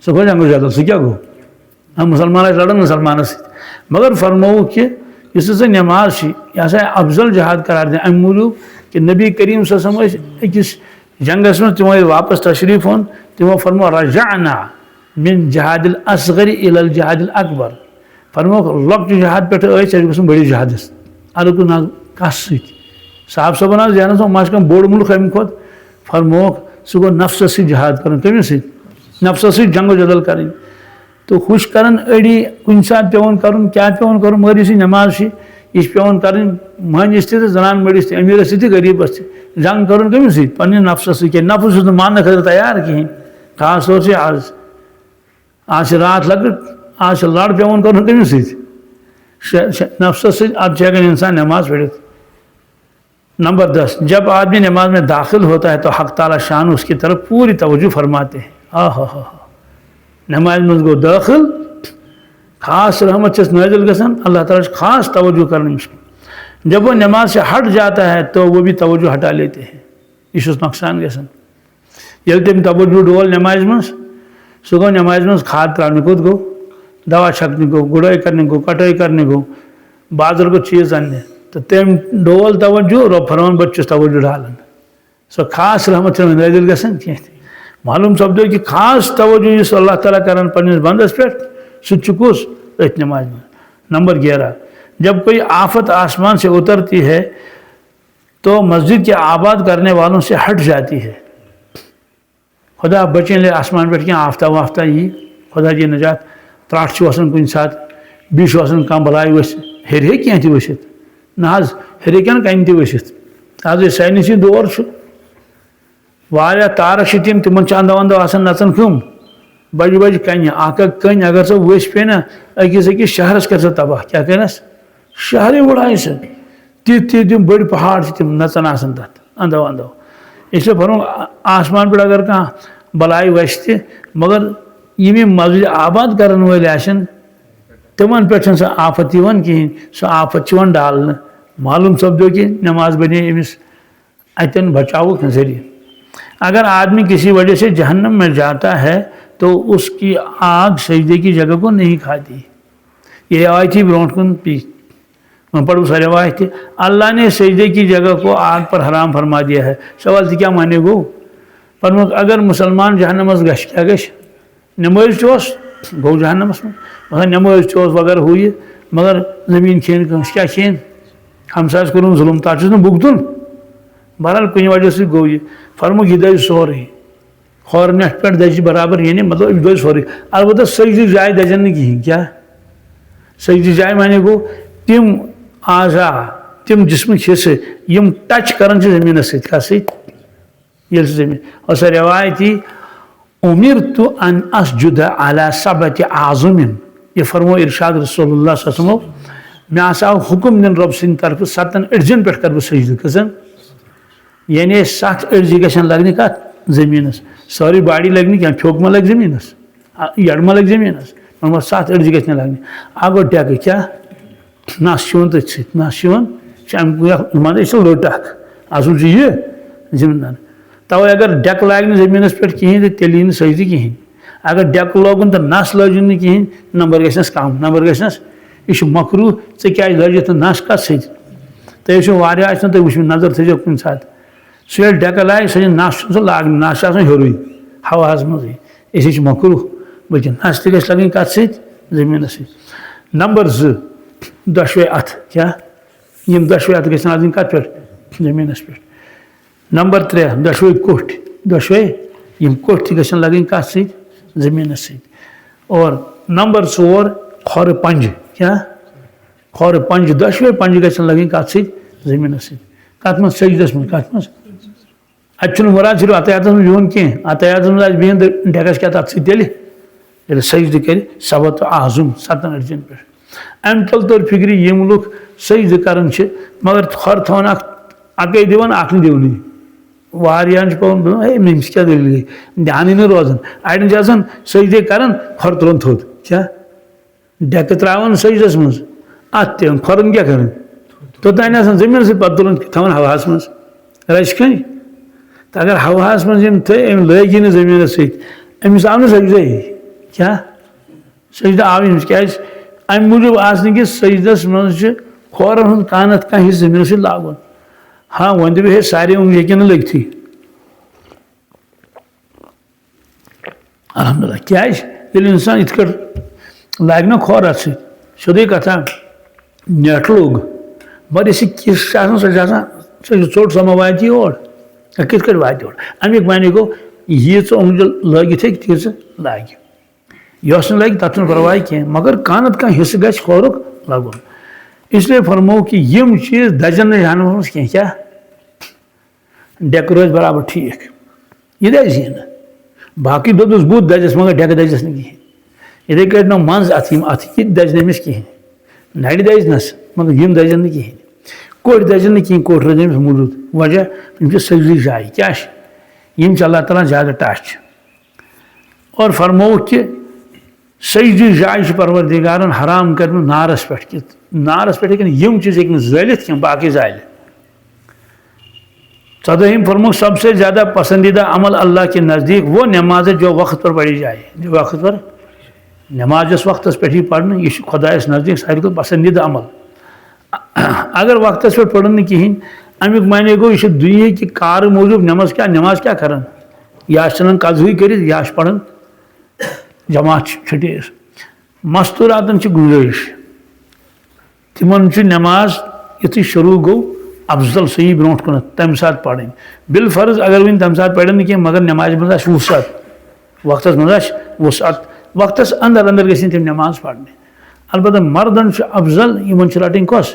S1: سُہ گوٚو جنگو جدل. سُہ کیٛاہ گوٚو مُسلمان آسہِ لڑان مُسلمانس سۭتۍ. مگر فرمووُکھ کہ یُس ہسا نٮ۪ماز چھِ یہِ ہسا افضل جہاد قرار دِنہٕ اَمہِ موٗجوٗب کہ نبی کریم صلی اللہ علیہ وسلم ٲسۍ أکِس جنگس منٛز تِمو ییٚلہِ واپس تشریٖف اوٚن تِمو فرموو رجعنا من جہاد الاصغر الى الجہاد الاکبر. فرمووُکھ لۄکٹہِ جہاد پٮ۪ٹھٕ ٲسۍ اَسہِ گژھُن بٔڑِس جہادس. اَدٕ نہ کس سۭتۍ صاحب صٲبن آو ذہنس منٛز ما چھُ کانٛہہ بوٚڑ مُلک اَمہِ کھۄتہٕ. فرمووُکھ سُہ گوٚو نفسس سۭتۍ جہاد کرُن. کٔمِس سۭتۍ نفسس سۭتۍ جنگو جدل کرٕنۍ. تہٕ ہُہ چھُ کران أڑی کُنہِ ساتہٕ پیٚوان کرُن کیٛاہ پیٚوان کرُن مگر یُس یہِ نٮ۪ماز چھِ یہِ چھِ پیٚوان کرٕنۍ مٔہنِس تہِ تہٕ زنان مٔڈِس تہِ امیٖرس تہِ تہٕ غریٖبس تہِ. جنگ کرُن کٔمِس سۭتۍ پننِس نفسس سۭتۍ. کیٛازِ نفس چھُس نہٕ ماننہٕ خٲطرٕ تیار کِہینۍ. خاص طور چھِ آز چھِ راتھ لۄکٕٹ آز چھِ لڑ پیٚوان کرُن کٔمِس سۭتۍ نفسس سۭتۍ. ادٕ چھُ ہٮ۪کان انسان نٮ۪ماز پٔرِتھ. نمبر 10 جب آدمی نماز میں داخل ہوتا ہے تو حق تعالیٰ شان اس کی طرف پوری توجہ فرماتے ہیں. نماز منٛز گوٚو دٲخل خاص رحمت چھس نٲزل گژھان اللہ تعالیٰ چھُ خاص توجہ کران أمِس کُن. جب وہ نماز سے ہٹ جاتا ہے تو وہ بھی توجہ ہٹا لیتے ہیں. یہ چھُس نۄقصان گژھان. ییٚلہِ تٔمۍ توجہ ڈول نمازِ منٛز سُہ گوٚو نمازِ منٛز کھاد تراونہٕ کوٚت گوٚو دوا چھکنہِ گوٚو گُڈٲے کرنہِ گوٚو کٹٲے کرنہِ گوٚو بازر گوٚو چیٖز اننہِ تہٕ تٔمۍ ڈول توجہ رۄب فرمان بہٕ چھُس توجہ ڈالان. سۄ خاص رحمت چھنہٕ نٲزل گژھان کینٛہہ تہِ. معلوم سپدو کہ خاص توجہ یُس اللہ تعالیٰ کران پننس بندس پٮ۪ٹھ سُہ تہِ چھُ کُس أتھۍ نمازِ منٛز. نمبر 11 جب کوئی آفت آسمان سے اترتی ہے تو مسجد کے آباد کرنے والوں سے ہٹ جاتی ہے. خدا بچیں لے آسمان پٮ۪ٹھ کینٛہہ آفتہ وافتہ یی خدا دی نجات. ترٛٹھ چھُ وسان کُنہِ ساتہٕ بیٚیہِ چھُ آسان کانٛہہ بلاے ؤسِتھ ہیٚرِ ہیٚکہِ کینٛہہ تہِ ؤسِتھ. نہ حظ ہیٚرِ ہیٚکن کَنہِ تہِ ؤسِتھ. آز یہِ ساینسی دور چھُ واریاہ تارک چھِ تِم تِمن چھِ اندو اندو آسان نژان کٕم بجہِ بجہِ کنہِ. اکھ اکھ کٔنۍ اگر سۄ ؤسۍ پیٚیہِ نا أکِس أکِس شہرس کر سۄ تباہ. کیٛاہ کرٮ۪س شہرٕے وٕڑایہِ سۄ. تِتھۍ تِم بٔڑۍ پہاڑ چھِ تِم نژان آسان تتھ اندو اندو. اس لیے فرمو آسمان پٮ۪ٹھ اگر کانٛہہ بلاے وسہِ تہِ مگر یِم یِم مسجد آباد کرن وٲلۍ آسن تِمن پٮ۪ٹھ چھنہٕ سۄ آفت یِوان کِہینۍ. سۄ آفت چھِ یِوان ڈالنہٕ. معلوم سپدو کہ نماز بنے أمِس اتٮ۪ن بچاوُک ذریعہ. اگر آدمی کسی وجہ سے جہنم میں جاتا ہے تو اس کی آگ سجدے کی جگہ کو نہیں کھاتی. یہ روایت تھی برونٹ کن میں پڑھوں سا روایت تھی. اللہ نے سجدے کی جگہ کو آگ پر حرام فرما دیا ہے. سوال تھی کیا مانے گو پر اگر مسلمان جہنمس گژھِ کیا گژھِ نماز تہِ اوس گوٚو جہنمس منٛز مگر نماز تہِ اوس وغیرہ ہُہ یہِ مگر زٔمیٖن کھیٚن کٲنٛسہِ کیٛاہ کھیٚن ہمسایس کوٚرُن ظُلم تتھ چھُس نہٕ بُگتُن. بہرحال کُنہِ وجہ سۭتۍ گوٚو یہِ. فرمووُکھ یہِ دزِ سورُے. کھۄر نٮ۪ٹھ پٮ۪ٹھ دزِ برابر یعنی مطلب یہِ دزِ سورُے. البتہ سجدٕ جایہِ دزن نہٕ کِہینۍ. کیٛاہ سجدٕ جایہِ مانے گوٚو تِم اعضا تِم جسمٕکۍ حصہٕ یِم ٹچ کران چھِ زٔمیٖنس سۭتۍ کتھ سۭتۍ ییٚلہِ سُہ زٔمیٖن. اور سۄ روایت یی اُمرتُ ان اسجد علی سبعۃ اعظم. یہ فرمو ارشاد رسول اللہ صلی اللہ علیہ وسلم مےٚ ہسا آو حُکم دِنہٕ رۄب سٕنٛدِ طرفہٕ 7 أڑجن پٮ۪ٹھ کرٕ بہٕ سجدٕ. کٔژن یعنی 7 أڑجہِ گژھن لگنہِ کتھ زٔمیٖنس. سٲرٕے باڈی لگہِ نہٕ کینٛہہ پھیوٚک ما لگہِ زٔمیٖنس یڈ ما لگہِ زٔمیٖنس مگر 7 أڑجہِ گژھِ نہٕ لگنہِ. اکھ گوٚو ٹٮ۪کہٕ کیٛاہ نس چھُ یِوان تٔتھۍ سۭتۍ نس چھُ یِوان چھِ امیُک مان یہِ چھِ لٔٹ اکھ اصل چھُ یہِ زٔمیٖندار. توے اگر ڈٮ۪کہٕ لاگہِ نہٕ زٔمیٖنس پٮ۪ٹھ کِہینۍ تہٕ تیٚلہِ یی نہٕ سجدٕ کِہینۍ. اگر ڈیک لوگن تو نس لٲجِن نہٕ کِہیٖنۍ نمبر گژھنس کم نمبر گژھنس یہ چھُ مکروٗہ ژےٚ کیٛازِ لٲجِتھ نس کتھ سۭتۍ تُہۍ ٲسِو واریاہ آسہِ نہٕ تُہۍ وٕچھِو نظر تھٲیزیو کُنہِ ساتہٕ سُہ ییٚلہِ ڈٮ۪کہٕ لاگہِ سُہ چھِ نس چھُنہٕ سُہ لاگنہٕ نس چھِ آسان ہیوٚرُے ہواہس منٛزٕے اسی چھُ مکروٗہ بٔلکہِ نس تہِ گژھِ لگٕنۍ کتھ سۭتۍ زٔمیٖنس سۭتۍ نمبر 2 دۄشوے اتھٕ کیٛاہ یِم دۄشوے اتھٕ گژھن آسٕنۍ کتھ پٮ۪ٹھ زٔمیٖنس پٮ۪ٹھ نمبر 3 دۄشوے کوٹھۍ دۄشوے یِم کوٹھۍ تہِ گژھن لگٕنۍ کتھ سۭتۍ زٔمیٖنس سۭتۍ اور نمبر 4 کھۄرٕ پنجہِ کیٛاہ کھۄرٕ پنجہِ دۄشوے پنجہِ گژھن لگٕنۍ کتھ سۭتۍ زٔمیٖنس سۭتۍ کتھ منٛز سجدس منٛز کتھ منٛز اتہِ چھُنہٕ مُراد صرف عطیاتس منٛز بِہُن کینٛہہ عطیاتس منٛز آسہِ بِہِنۍ تہٕ ڈٮ۪کس کیٛاہ تتھ سۭتۍ تیٚلہِ ییٚلہِ سجدٕ کرِ سبت اعظم 7 أڑجن پٮ۪ٹھ امہِ تل توٚر فِکرِ یِم لُکھ سجدٕ کران چھِ مگر کھۄر تھاوان اکے دِوان اکھ نہٕ دِونٕے واریاہن چھُ پیوان ہے أمِس کیٛاہ دٔلیٖل گٔے دھیانٕے نہٕ روزان اڑٮ۪ن چھِ آسان سجدے کران کھۄر تُلان تھوٚد کیٛاہ ڈٮ۪کہٕ تراوان سجدس منٛز اتھ تہِ کھۄرن کیٛاہ کران توٚتانۍ آسان زٔمیٖنسٕے پتہٕ تُلان تھاوان ہواہس منٛز رَزِ کھنٛڈۍ تہٕ اگر ہواہس منٛز یِم تھٲے أمۍ لٲگی نہٕ زٔمیٖنس سۭتۍ أمِس آو نہٕ سجدے کیٛاہ سجدٕ آو أمِس کیٛازِ امہِ موٗجوٗب آسنہٕ کہِ سجدس منٛز چھِ کھۄرن ہُنٛد کانٛہہ نتہٕ کانٛہہ حِصہٕ زٔمیٖنس سۭتۍ لاگُن ہاں وۄنۍ دٔپِو ہے سارے اونٛگجہِ ہیٚکن نہٕ لٔگتھٕے الحمدُاللہ کیٛازِ ییٚلہِ اِنسان یِتھ کٲٹھۍ لاگہِ نا کھۄر اتھ سۭتۍ سیوٚدُے کتھا نٮ۪ٹ لوٚگ مگر یۄس یہِ کِس چھِ آسان سۄ چھِ آسان سۄ چھِ ژوٚٹ سۄ ما واتہِ یور کِتھ کٲٹھۍ واتہِ یور امیُک معنی گوٚو ییٖژ اونٛگجہِ لٲگِتھ ہیٚکہِ تیٖژٕ لاگہِ یۄس نہٕ لگہِ تتھ چھُنہٕ پرواے کینٛہہ مگر کانٛہہ نتہٕ کانٛہہ حِصہٕ گژھِ کھۄرُک لگُن اس لیے فرمو کہ یِم چیٖز دزن نہٕ جانورن منٛز کینٛہہ کیٛاہ ڈٮ۪کہٕ روزِ برابر ٹھیٖک یہِ دزِ نہٕ باقٕے دوٚدُس بُتھ دزٮ۪س مگر ڈٮ۪کہٕ دزٮ۪س نہٕ کِہیٖنۍ یِتھٕے کٲٹھۍ نہٕ منٛز اتھٕ یِم اتھٕ یہِ تہِ دزِ نہٕ أمِس کِہیٖنۍ نرِ دزنس مگر یِم دزن نہٕ کِہیٖنۍ کوٹھۍ دزن نہٕ کِہیٖنۍ کوٹھۍ روزِ أمِس موٗجوٗد وجہ یِم چھِ سجدٕچ جایہِ کیٛاہ چھِ یِم چھِ اللہ تعالیٰ زیادٕ ٹچ اور فرمووُکھ کہِ سجدٕچ جایہِ چھِ پروردِگارن حرام کٔرمٕژ نارس پٮ۪ٹھ کہِ نارس پٮ۪ٹھ ہیٚکہِ نہٕ یِم چیٖز ہیٚکہِ نہٕ زٲلِتھ کینٛہہ باقٕے زالہِ 14 فرمووُکھ سب سے زیادہ پسندیدہ عمل اللہ کے نزدیک وہ نماز ہے جو وقت پر پڑھی جائے جو وقت پر نماز یۄس وقتس پٮ۪ٹھ یی پرنہٕ یہِ چھُ خۄدایس نزدیٖک ساروی کھۄتہٕ پسندیدہ عمل اگر وقتس پٮ۪ٹھ پٔرٕن نہٕ کِہیٖنۍ امیُک معنی گوٚو یہِ چھُ دُنیہِکہِ کارٕ موٗجوٗب نماز کیٛاہ کران یا چھِ ژھٕنان قضہٕے کٔرِتھ یا چھِ پران جماعت چھُٹے مستوٗراتن چھِ گُنجٲیِش تِمن چھُ نماز یُتھُے شروٗع گوٚو افضل صحیح برونٛٹھ کُنتھ تمہِ ساتہٕ پرٕنۍ بالفرض اگر وۄنۍ تمہِ ساتہٕ پرن نہٕ کینٛہہ مگر نمازِ منٛز آسہِ وُسعت وقتس منٛز آسہِ وُسعت وقتس انٛدر انٛدر گژھن تِم نماز پرنہِ البتہ مردن چھُ افضل یِمن چھِ رٹٕنۍ کۄس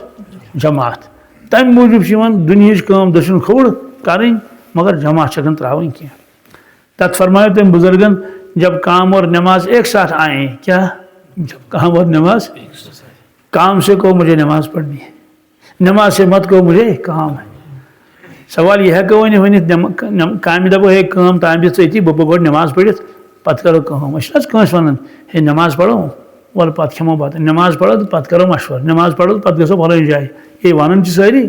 S1: جماعت تمہِ موٗجوٗب چھِ یِوان دُنہِچ کٲم دٔچھُن کھوٚوُر کرٕنۍ مگر جماعت چھکن تراوٕنۍ کینٛہہ تتھ فرمایو تٔمۍ بُزرگن جب کام اور نماز ایک ساتھ آئیں کیا جب کام اور نماز کام سے کہو مجھے نماز پڑھنی ہے نماز سے مت کہو مجھے کام ہے سوال یہ ہے کہ وہ نہیں کامہِ دپو ہے کٲم تام دِژ ژٕ بہٕ گۄڈٕ نماز پٔرِتھ پتہٕ کرو کٲم أسۍ چھِنہٕ حظ کٲنٛسہِ ونان ہے نماز پرو وَلہٕ پتہٕ کھٮ۪مو بتہٕ نماز پرو تہٕ پتہٕ کرو مشورٕ نماز پرو تہٕ پتہٕ گژھو فلٲنۍ جایہِ ہے ونان چھِ سٲری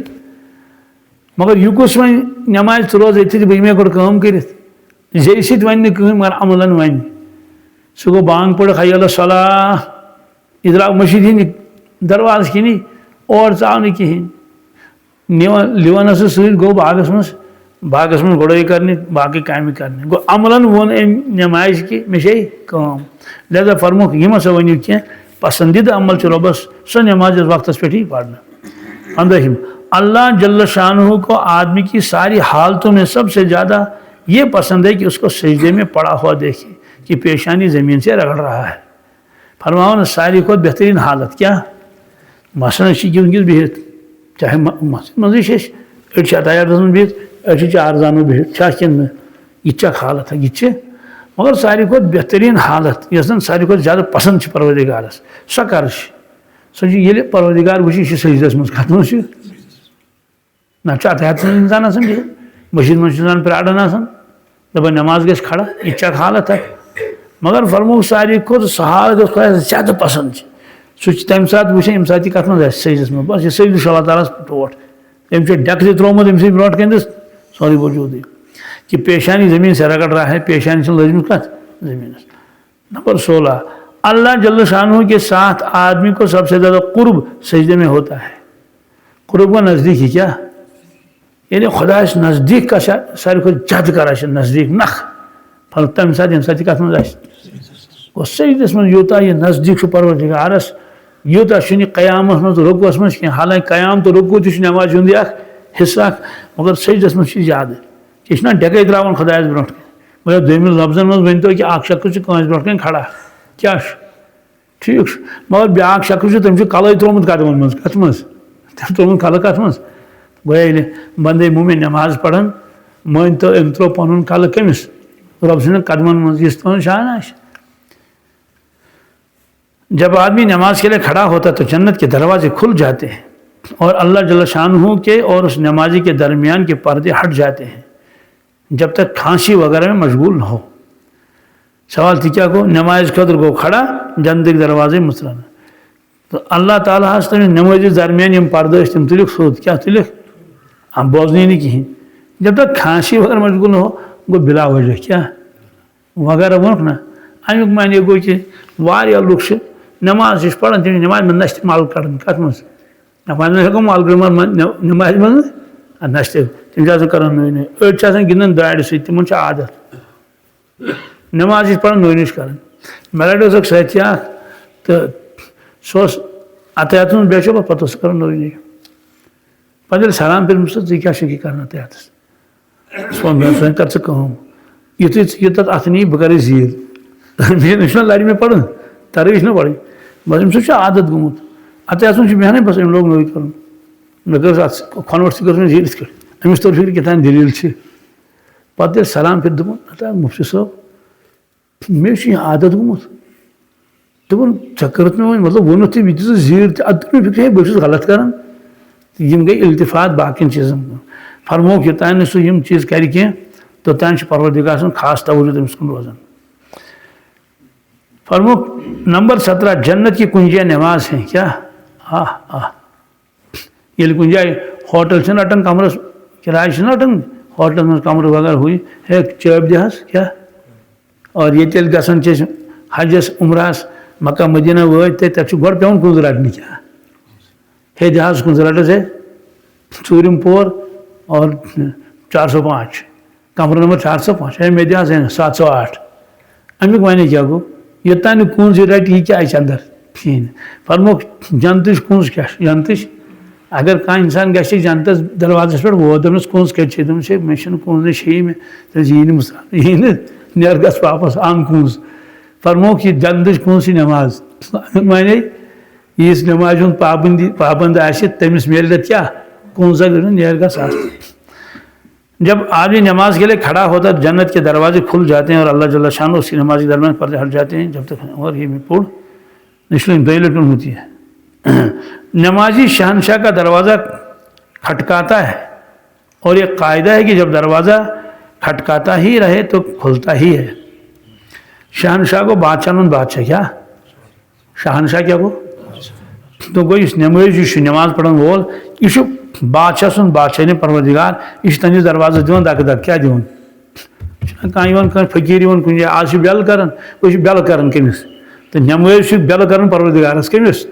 S1: مگر یہِ کُس وۄنۍ نمازِ ژٕ روز ییٚتھی تہٕ بہٕ یِمے گۄڈٕ کٲم کٔرِتھ زیٚیہِ سۭتۍ وَنہِ نہٕ کٕہٕنۍ مگر عملن وَنہِ سُہ گوٚو بانٛگ پٔڑٕکھ حی علی الصلاح یہِ درٛاو مٔسجِد ہِنٛدِ دروازٕ کِنی اور ژاو نہٕ کِہیٖنۍ لِوان ٲسٕس سۭتۍ گوٚو باغس منٛز گُڈٲے کرنہِ باقٕے کامہِ کرنہِ گوٚو عملن ووٚن أمۍ نمازِ کہِ مےٚ چھے کٲم لہذا فرموکھ یہِ مہ سا ؤنِو کینٛہہ پسندیدہ عمل چھُ رۄبس سۄ نماز یۄس وقتس پٮ۪ٹھ یی پرنہٕ 15 اللہ جل شانہ کو آدمی کی ساری حالتوں میں سب سے زیادہ یہ پسند ہے کہ اس کو سجدے میں پڑا ہوا دیکھے کہ پیشانی زمین سے رگڑ رہا ہے فرماؤن ساری کھۄتہٕ بہتریٖن حالت کیٛاہ مثلاً چھِ وٕنکٮ۪س بِہِتھ چاہے مسجد منٛزٕے چھِ أسۍ أڑۍ چھِ عطایاتس منٛز بِہِتھ أڑۍ چھِ چارزانو بِہِتھ چھا کِنہٕ نہٕ یہِ تہِ چھِ اکھ حالت یہِ تہِ چھِ مگر ساروی کھۄتہٕ بہتریٖن حالت یۄس زن ساروی کھۄتہٕ زیادٕ پسنٛد چھِ پروردِگارس سۄ کر چھِ سۄ چھِ ییٚلہِ پروردِگار وٕچھِ یہِ چھِ سجدس منٛز کتھ منٛز چھِ نتہٕ چھُ عطایاتس منٛز اِنسان آسان بِہِتھ مسجد منٛز چھُ اِنسان پیاران آسان دپان نماز گژھِ کھڑا یہِ تہِ چھِ اکھ حالت مگر فرمووُکھ ساروی کھۄتہٕ سۄ حالت یۄس خۄدایس زیادٕ پسنٛد چھِ سُہ چھِ تمہِ ساتہٕ وٕچھان ییٚمہِ ساتہٕ یہِ کتھ منٛز آسہِ سجدس منٛز بس یہِ سجدٕ چھُ اللہ تعالیٰ ہس ٹوٹھ تٔمۍ چھُ ڈٮ۪کہٕ تہِ ترٛوومُت أمۍ سٕنٛدِ برونٛٹھ کَنہِ تہٕ سورُے وجوٗدٕے کہ پیشانی زٔمیٖن سے رگڑ رہا ہے پیشانی چھِ لٲجمٕژ کتھ زٔمیٖنس نمبر 16 اللہ جل شانہ کے ساتھ آدمی کو سب سے زیادہ قرب سجدے میں ہوتا ہے. قرب کا نزدیک ہی کیا یعنی خدا نزدیک کا ساری کو جد کر نزدیک نخ پھل تمہ سات کت مز گو سجدس من یوتا یہ نزدیک پروردگارس یوتا قیامس مز رکوس مز کی حالانکہ قیام تو رکو تہ نماز ہند حصہ مگر سجدس مز زیادہ یہ ڈیکے تراون خدایس برو مگر دویمن لفظن مز ورنتو کہ اخ شخص کنس برو کن کھڑا کیا ٹھیک مگر بیاکھ شخص تم کلے ترومت قدمن مز کت مز تم ترومت کلہ کت مز گویا ییٚلہِ بندے مومن نماز پڑھن مٲنۍ تو أمۍ ترٛوو پنُن کلہٕ کٔمِس رب سٕنٛدٮ۪ن قدمن منٛز یُس تُہنٛد شان آسہِ. جب آدمی نماز کے لیے کھڑا ہوتا تو جنت کے دروازے کھل جاتے ہیں اور اللہ جل شانہ کے اور اس نمازی کے درمیان کے پردے ہٹ جاتے ہیں جب تک کھانسی وغیرہ میں مشغول نہ ہو. سوال تھی کیا گو نماز خاطر گو کھڑا جنت کے دروازے مسرن تو اللہ تعالیٰ تم نماز درمیان یم پردے تم تلک سود کیا تلک ہم بوزنی نہیں کہیں جب تک کھانسی وغیرہ مشغول نہ ہو گو بلا وجہ کیا وغیرہ ونک نا امیک معنی گو کہ واریاہ لوگ نماز پڑھان تم نماز من نشتہ مال کڑان کت مز ہوں مال نماز من نشتہ تم کران نئی نئی أڑ گندان دارِ سۭتۍ تمن عادت نماز پڑھان نئی نش کران مےٚ لڑِ اکھ ساتھی اکھ تو سہ اتحیاتس منٛز بیٹھو پتہٕ اوس سُہ کران نئی نئی پتہٕ ییٚلہِ سلام پھِرمس ژٕ کیٛاہ چھُکھ یہِ کران اتحیاتس سُہ ووٚن مےٚ ژٕ کر ژٕ کٲم یُتھُے ژٕ یہِ تتھ اتھٕ نی بہٕ کرے زیٖر مےٚ چھُنہ لرِ مےٚ پرُن ترٲیی چھُنہ پڑھٕنۍ بس أمِس چھُ عادت گوٚمُت اتحیاتس منٛز چھُ بیٚہنٕے بس أمۍ لوگ نوٚے کرُن مےٚ کٔر اتھ کھۄنوٹ تہِ کٔر مےٚ زیٖر یِتھ کٔٹھۍ أمِس توٚر فِکرِ کیٛاہ تام دٔلیٖل چھِ پتہٕ ییٚلہِ سلام پھِر دوٚپُن ہتا مُفتی صٲب مےٚ چھُ یہِ عادت گوٚمُت دوٚپُن ژےٚ کٔرٕتھ مےٚ وۄنۍ مطلب ووٚنُتھ ژےٚ یہِ دِژٕتھ زیٖر تہِ ادٕ توٚر مےٚ فِکرِ ہے بہٕ چھُس غلط کران یم گئی التفات باقین چیزن فرموک یوتان سہ یم چیز کر توتان پروردگار سن خاص توجہ تمس کن روزان. فرموک نمبر 17 جنت کی کنجیاں نماز ہیں کیا یل کن جائے ہوٹل سے رٹان کمرس کرایہ سے رٹان ہوٹل من کمر وغیرہ ہوئی ہے چٲبۍ دِہس کیا اور یہ تیل گژھان حجس عمرہس مکہ مدینہ وٲتۍ تتہِ گۄڈٕ پیوان کنز رٹنہِ کیا ہے جہاز کنز رٹس ہے ژوٗرِم پور اور 405 کمرہ نمبر 405 ہے مےٚ دِہس 708 امیُک ونے کیا گوٚو یوٚتانۍ نہٕ کنز رٹہِ یہِ کیٛاہ اَژِ اندر کِہیٖنۍ فرموک جنتٕچ کنز کیٛاہ چھِ جنتٕچ اگر کانٛہہ انسان گژھِ جنتس دروازس پٮ۪ٹھ ووت دپنس کنز کتہِ چھِ دپنس ہے مےٚ چھنہٕ کنزٕے چھیی مےٚ تیٚلہِ یی نہٕ مُسلمان یی نہٕ نیر گژھ واپس ان کنز فرموک یہِ جنتٕچ کنز چھِ نماز امیُک معنی یس نماز ہند پابند آسہِ تٔمِس میلہِ تتہِ کیا کنز نیر گژھ آسُن. جب آدمی نماز کے لیے کھڑا ہوتا ہے جنت کے دروازے کھل جاتے ہیں اور اللہ جل شانہ اس کی نماز کے درمیان پردے ہٹ جاتے ہیں جب تک اور یہ میں پوڑ نشلیں دو لٹن ہوتی ہے. نمازی شہنشاہ کا دروازہ کھٹکاتا ہے اور یہ قاعدہ ہے کہ جب دروازہ کھٹکاتا ہی رہے تو کھلتا ہی ہے. شہنشاہ کو بادشاہ بادشاہ کیا شہنشاہ کیا گو تو گوٚو یُس نماز پڑھن وول یہ بادشاہ سن بادشاہ پروردگار یہ تمس دروازس دِوان دکہٕ دکہٕ کیا دِوان کانٛہہ فقیٖر یِوان کُنہِ جایہِ آز چھُ بٮ۪ل کران أسۍ چھِ بٮ۪لہٕ کران کٔمِس تہٕ نمٲزۍ چھِ بٮ۪لہٕ کران پروردگارس کٔمِس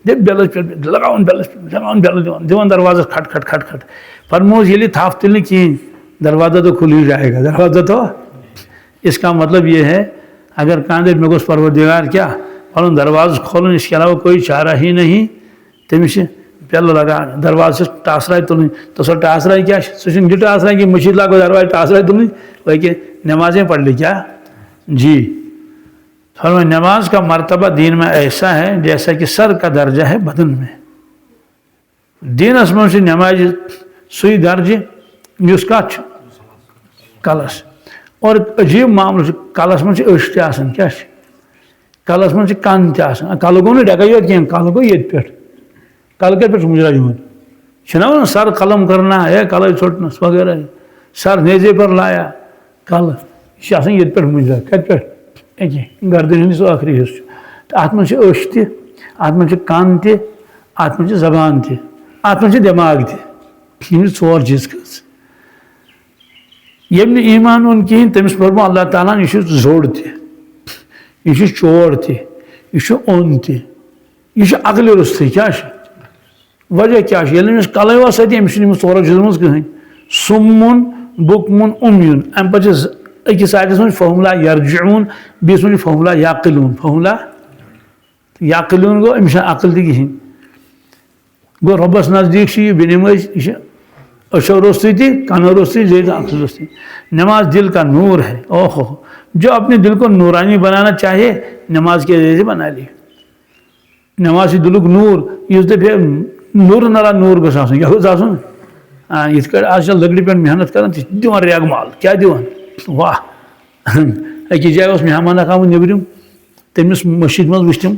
S1: دِ بٮ۪لس پٮ۪ٹھ لگاوان بٮ۪لس پٮ۪ٹھ لگاوان بٮ۪لہٕ دِوان دروازس کھٹ کھٹ کھٹ کھٹ فرموس ییٚلہِ تھپھ تُلہِ نہٕ کِہیٖنۍ دروازہ تو کھل ہی جائے گا دروازہ تو اس کا مطلب یہ ہے اگر کانٛہہ دپہِ مےٚ گوٚژھ پروردگار کیا پنُن دروازٕ کھولُن اس کے علاوہ کوئی چارہ ہی نہیں تٔمِس چھِ بٮ۪لہٕ لگان دروازٕ چھِ ٹاسراے تُلٕنۍ تو سۄ ٹاسراے کیا چھِ سُہ چھُنہٕ یہِ ٹاسراے کہِ مٔشیٖد لاگو دروازٕ ٹاسراے تُلٕنۍ بلکہ نمازیں پڑھ لی کیا جی. فرمایا نماز کا مرتبہ دین میں ایسا ہے جیسا کہ سر کا درجہ ہے بدن میں. دینس منٛز چھِ نمازِ سُے درجہِ یُس کتھ چھُ کلس اور عجیٖب معاملہٕ چھُ کلس منٛز چھِ أچھ تہِ آسان کیٛاہ چھِ کلس منٛز چھِ کن تہِ آسان کلہٕ گوٚو نہٕ ڈٮ۪کے یوت کینٛہہ کلہٕ گوٚو ییٚتہِ پٮ۪ٹھ کلہٕ کتہِ پٮ۪ٹھ چھُ مُجرا یِوان چھِنہ ونان سر قلم کرنا ہے کلے ژھوٚٹنس وغیرہ سر نیزے پر لایا کلہٕ یہِ چھِ آسان ییٚتہِ پٮ۪ٹھ مُجرا کتہِ پٮ۪ٹھ أکے گردن ہٕنٛدِس ٲخری حصہٕ چھُ تہٕ اتھ منٛز چھِ أچھ تہِ اتھ منٛز چھِ کن تہِ اتھ منٛز چھِ زبان تہِ اتھ منٛز چھِ دٮ۪ماغ تہِ یِم چھِ ژور چیٖز کٔژ ییٚمۍ نہٕ ایٖمان اوٚن کِہیٖنۍ تٔمِس پوٚرمو اللہ تعالیٰ ہن یہِ چھُ زوٚڑ تہِ یہ چور تہ اون تہ یہ عقل رستے کیا وجہ کیا یس کلے واس اتہ امس ژورو چیزو کہین سمن بکمن امیون ام پہ اکس آیتس من فہم لا یرجعون بیس من فہم لا یعقلون فہم لا یعقلون گو امس عقل تہ کہین گو ربس نزدیک یہ بنمز یہ اشو روستی تھی کانو روستی زید عقل روستی نماز دل کا نور ہے اوہ جو اپنے دل کو نورانی بنانا چاہے نماز کے ذریعے سے بنا لی نماز دلک نور اس دفعہ نور نرا نور گھس آسن کیا گھس آسن یت کڑ آج لکڑی پہ محنت کران دِوان ریگ مال کیا دِوان واہ اکس جائے اس مہمان اکھ آمت نیبرم تمس مسجد مز وچھ تم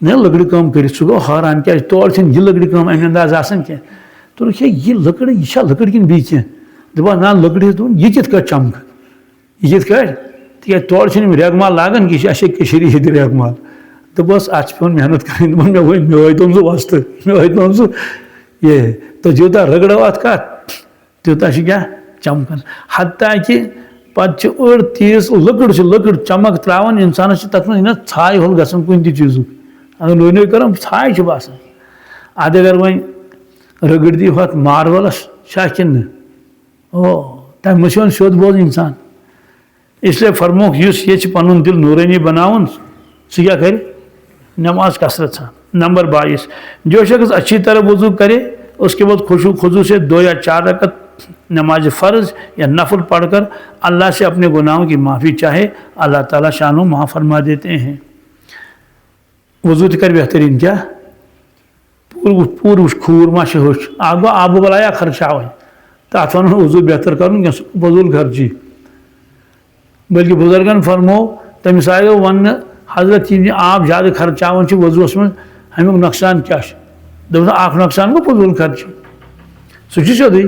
S1: نا لکڑی کام کرت سہ گو حیران کیا تور چھنہ یہ لکڑی کام امہ انداز آسان کی تو یہ لکڑ یہ لکڑ کن بی کی دپان نا لکڑ یہ کت کٹ چمک یہ کت کٹ تک تور چھنہ ریگ مال لاگان کہ یہ کشیری ہند ریگ مال دپس ات پیون محنت کریں مے واتن سہ وستہ مے واتن سہ یہ تو جوتا رگڑو ات کت تیوتا کیا چمکان حتیٰ کہ پتہ اڑ تیز لکڑ چمک تراوان انسانس تک من ژھاے ہول گژھان کن تہ چیزک اگر نوے نوے کران ژھاے باسان اد اگر وۄنۍ رگڑ دی ہتھ مارولس چھا کن او تمہ مہ چھُ سیود بوز انسان اس لیے فرموک اس یہ پن دل نورانی بناون سہ کیا کرے نماز کثرت سے نمبر 22 جو شخص اچھی طرح وضو کرے اس کے بعد خشوع خضوع سے 2 یا 4 رکعت نماز فرض یا نفل پڑھ کر اللہ سے اپنے گناہوں کی معافی چاہے اللہ تعالیٰ شان و معاف فرما دیتے ہیں وضو کر بہترین کیا پور کھور ماش ہوش آگو آب بلایا خرچہ ہوئے تات ون وضو بہتر کرن فضول خرچی بلکہ بزرگن فرمو تمس آئے ون حضرت یہ آب زیادہ خرچاون وضوس من امیک نقصان کیا دس اخ نقصان گو فضول خرچی سہ سیودی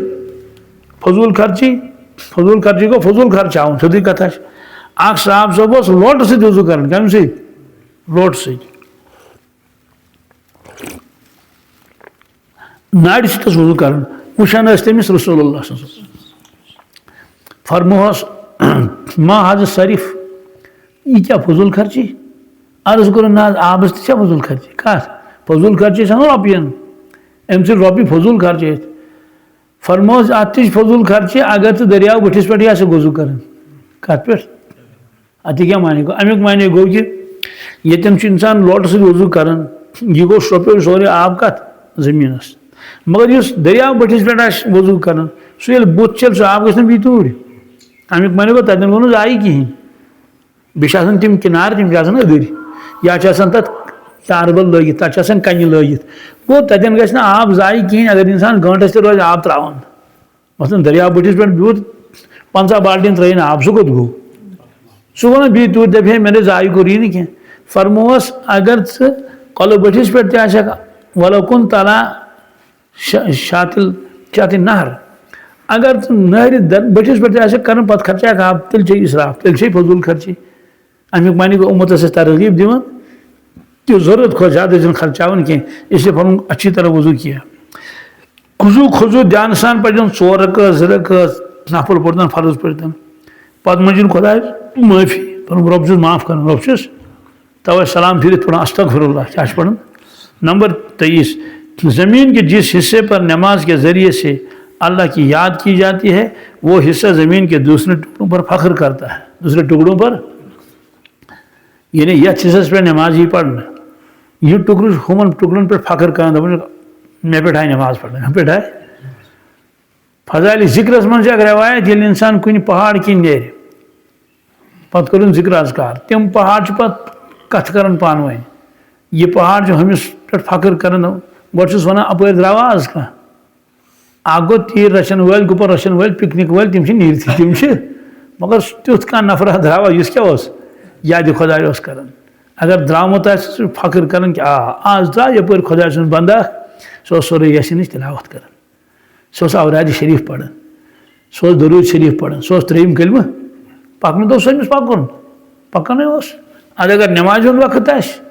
S1: فضول خرچی گو فضول خرچاون سیودی کتھا اخ صاحب صاحب اس لوٹ ست وضو کرن کم سی لوٹ ست ناڑ ستس وضو کرن وچھان تمس رسول اللہ صلی اللہ علیہ وسلم فرموہس ما حض صرف یہ کیا فضول خرچی عرض کر نا آبس تہ فضول خرچی کت فضول خرچی سن رۄپین ام سے رۄپیہِ فضول خرچی فرموس ات تہ فضول خرچی اگر ژٕ دریاو بٔٹھس پٮ۪ٹھ آسہِ وضو کران کت پٮ۪ٹھ اتہ کیا معنی گو امیک معنی گو کہ یتن انسان لوٹہ سۭتۍ وضو کران یہ گو شرٛوپیو سورُے آب کت زمینس مگر اس دریاو بٔٹھس پٮ۪ٹھ آسہِ وضو کران سُہ ییٚلہِ بُتھ چھلہِ سُہ آب گژھِ نہ بیٚیہِ توٗرۍ امیک معنی گو تتین گو نہ ضایہِ کہین بیٚیہِ آسان تِم کِنار تِم آسان أدٕرۍ یا آسان تتھ تاربل لٲگِتھ تتھ آسان کنہِ لٲگِتھ گوٚو تتین گژھِ نہٕ آب ضایہِ کہین اگر انسان گٲنٹس تہِ روزِ آب تراوان مثلاً دریاو بٔٹھس پٮ۪ٹھ بیوٗٹھ 50 بالٹیٖن ترٲیِن آب سُہ کوٚت گوٚو سُہ گوٚو نہٕ بیٚیہِ توٗرۍ دپہِ ہے مےٚ نے ضایہِ کوٚر یہِ نہٕ کینٛہہ فرمووس اگر ژٕ کۄلہٕ بٔٹھس پٮ۪ٹھ تہِ آسکھ ولو کُن تلا شاطِل نہر اگر ژٕ نہرِ بٔٹھس پٮ۪ٹھ تہِ آسکھ کران پتہٕ خرچاکھ آب تیٚلہِ چھے اِسراف تیٚلہِ چھے فضوٗل خرچی امیُک معنی گوٚو اُمتس ٲسۍ ترغیٖب دِوان کہ ضرورت کھۄتہٕ زیادٕ ٲسۍ خرچاوان کینٛہہ اس لیے پنُن اچھی طرح وضو کیا خضوع دھیان سان پڑھن 2 رکعت 2 رکعت نفل پڑھن فرض پڑھن پتہٕ منٛگِن خۄدایس معٲفی پنُن رۄب چھُس معاف کران رۄب چھُس توے سلام پھرِتھ پڑھن استغفر اللہ کیا پڑھن نمبر 23 زمین کے جس حصے پر نماز کے ذریعے سے اللہ کی یاد کی جاتی ہے وہ حصہ زمین کے دوسرے ٹکڑوں پر فخر کرتا ہے دوسرے ٹکڑوں پر یعنی یتھ حصس پہ نماز ہی پڑھنا یہ ٹکڑ ہمن ٹکڑن پہ فخر کران دپان مے پہ آئی نماز پڑھنا مے پہ آئی فضائل ذکرس من سے اگر روایت ییٚلہِ انسان کُنہِ پہاڑ کِنۍ نیرِ پتہٕ کٔرٕن ذکر اذکار تِم پہاڑ چھِ پتہٕ کتھ کران پانہٕ ؤنۍ یہ پہاڑ چھُ ہُمِس پٮ۪ٹھ فخر کران گۄڈٕ چھُس ونان اپٲرۍ درٛاوا آز کانٛہہ اکھ گوٚو تیٖر رچھن وٲلۍ گُپن رچھن وٲلۍ پِکنِک وٲلۍ تِم چھِ نیٖرتھٕے تِم چھِ مگر تیُتھ کانٛہہ نفرا درٛاوا یُس کیٛاہ اوس یادِ خۄداے اوس کران اگر درٛامُت آسہِ سُہ فخر کران کہ آز درٛاو یپٲرۍ خۄداے سُنٛد بنٛدٕ اکھ سُہ اوس سورُے یاسینٕچ تلاوت کران سُہ اوس اورادِ شریٖف پران سُہ اوس درود شریٖف پران سُہ اوس 3یِم کلمہٕ پکنہٕ اوس أمِس پکُن پکانے اوس ادٕ اگر نٮ۪مازِ ہُنٛد وقت آسہِ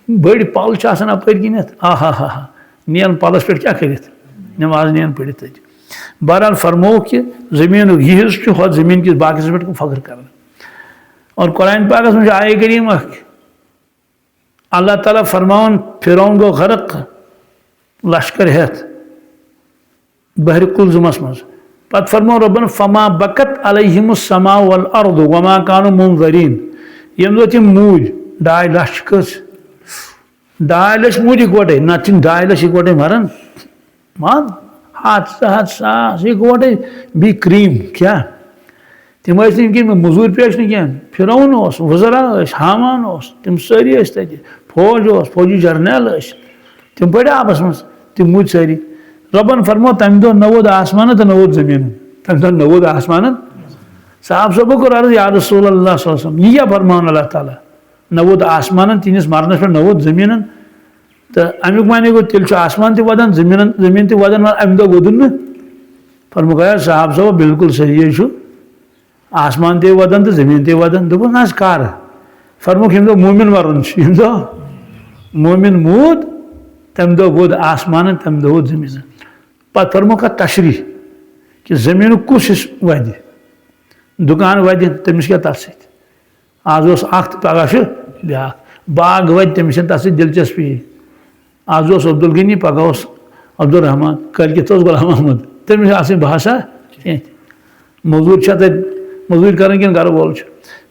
S1: بٔڑۍ پل چھِ آسان اپٲرۍ کِنٮ۪تھ ہا نین پلس پٮ۪ٹھ کیٛاہ کٔرِتھ نٮ۪ماز نین پٔرِتھ تتہِ بہرحال فرمووُکھ کہ زمیٖنُک یہِ حصہٕ چھُ ہۄتھ زمیٖن کِس باقٕیس پٮ۪ٹھ فخر کران اور قرآن پاک میں آئے کریم اللہ تعالیٰ فرماون فرعون گو غرق لشکر ہیتھ بحر کلزمس مز پتہ فرمو ربن فما بکت علیہم السماء والارض وما كانوا منظرین یم دو تم موج 2.5 لچھ کس 2.5 لچھ موج اکوٹے نہ تم 2.5 لچھ اکوٹے مرن مان حادثہ اکوٹے بھی کریم کیا تم مزور پیش نا کی فرعون وزرا حامان تم ساری تتہ فوج فوجی جرنیل تم پڑ آبس مز تم مجھ ساری ربن فرمو تمہ دہ نوود آسمان تو نوود زمین تمہ دہ نوود آسمان صاحب صبح کور عرض یا رسول اللہ صلی اللہ علیہ وسلم یہ کیا فرمان اللہ تعالیٰ نوود آسمان تہندس مرنس پہ نوود زمین تو امیک معنی گو تیل آسمان تہ ودان زمین تہ ودان امہ دہ ودن نا فرمو گیا صاحب صاحب بالکل صحیح آسمان تہ ودان تو زمین تہ ودان دپس نا کار فرموک یم دہ مومن مرن یم دہ مومن مود تمہ دہ ود آسمان تمہ دہ ود زمین پتہ فرموک تشریح کہ زمین کس حصہ ودِ دکان ودِ تمس کیا تر ست آز اخ تو پگہ بیاا باغ ود تمس تر ست دلچسپی آز عبدالغنی پگہ عبدالرحمان کلکت غلام محمد تمس آسن بحثہ مزور تتہ مزور کران کن گھر وول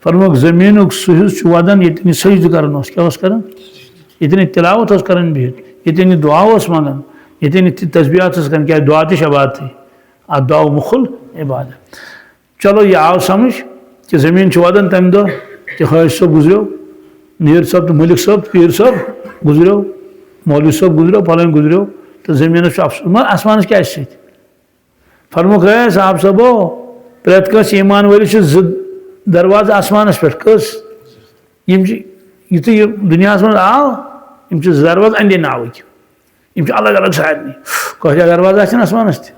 S1: فرموک زمین سہ حصہ ودان یتن سجدہ کران کیا کران یتن تلاوت کران بہت یتن دعا منگان یتن تسبیحات کران کیا دعا تہ عبادت ات دعا مخل عبادت چلو یہ آو سمجھ کہ زمین ودان تمہ دہ کہ حاج صاحب گزریو نیر صاحب تو ملک صاحب پیر صاحب گزریو مولوی صاحب گزریو فلان گزریو تو زمین افسوس مگر آسمان کیا ست فرموک ہے صاحب صاحبو پریت کس ایمان ولس دروازہ آسمانس پہ کس یتھ یہ دنیا من آو دروازہ اندے ناوک الگ الگ سارے کہہ دروازہ آسمانس تہ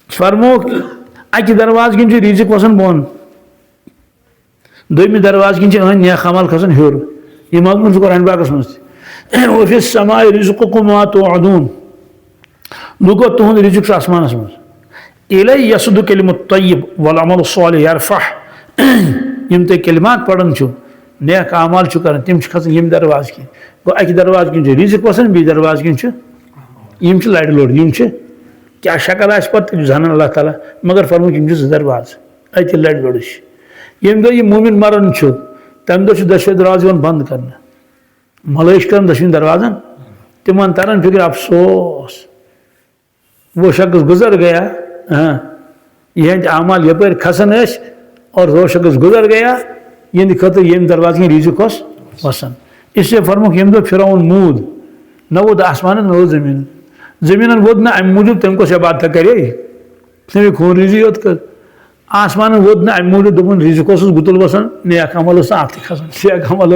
S1: فرموک اکہ دروازہ کن رزق وسان بون دویمہ دروازہ کن اہم نیک عمل کھسان ہیور یہ مضمون قرآن پاکس مز وفی السماء رزقکم وما توعدون لوگو تہند رزق آسمانس مز الی یصعد الکلم الطیب والعمل الصالح یرفع یم تہ کلمات پڑھان چھو نیک اعمال چھو کران تم کھسان یم دروازہ کن گو اکہ دروازہ کن رزق وسان بی دروازہ کن یم لڑ لوڑ یم کیا شکل آس پتہ زانان اللہ تعالیٰ مگر فرموک یم زٕ دروازٕ اتہ لڑ لوڑ یم دہ یہ مومن مران تمہ دہ دشوے دروازہ یوان بند کرنا ملٲش کران دشوین دروازن تمن تران فکر افسوس وہ شخص گزر گیا یہ اعمال یپر کھسان اور وہ شخص گزر گیا یہ خاطر یم دروازہ کن رزق وسان اس لیے فرموک یم دہ فرعون مود نہ وود آسمان نہ وود زمین زمین وود نا ام موجود تم کو عبادت کرے تم خون ریزی یوت کر آسمان وود نا ام موجود دپن رزق گتل وسان نیک عمل ات کھسان نیک عمل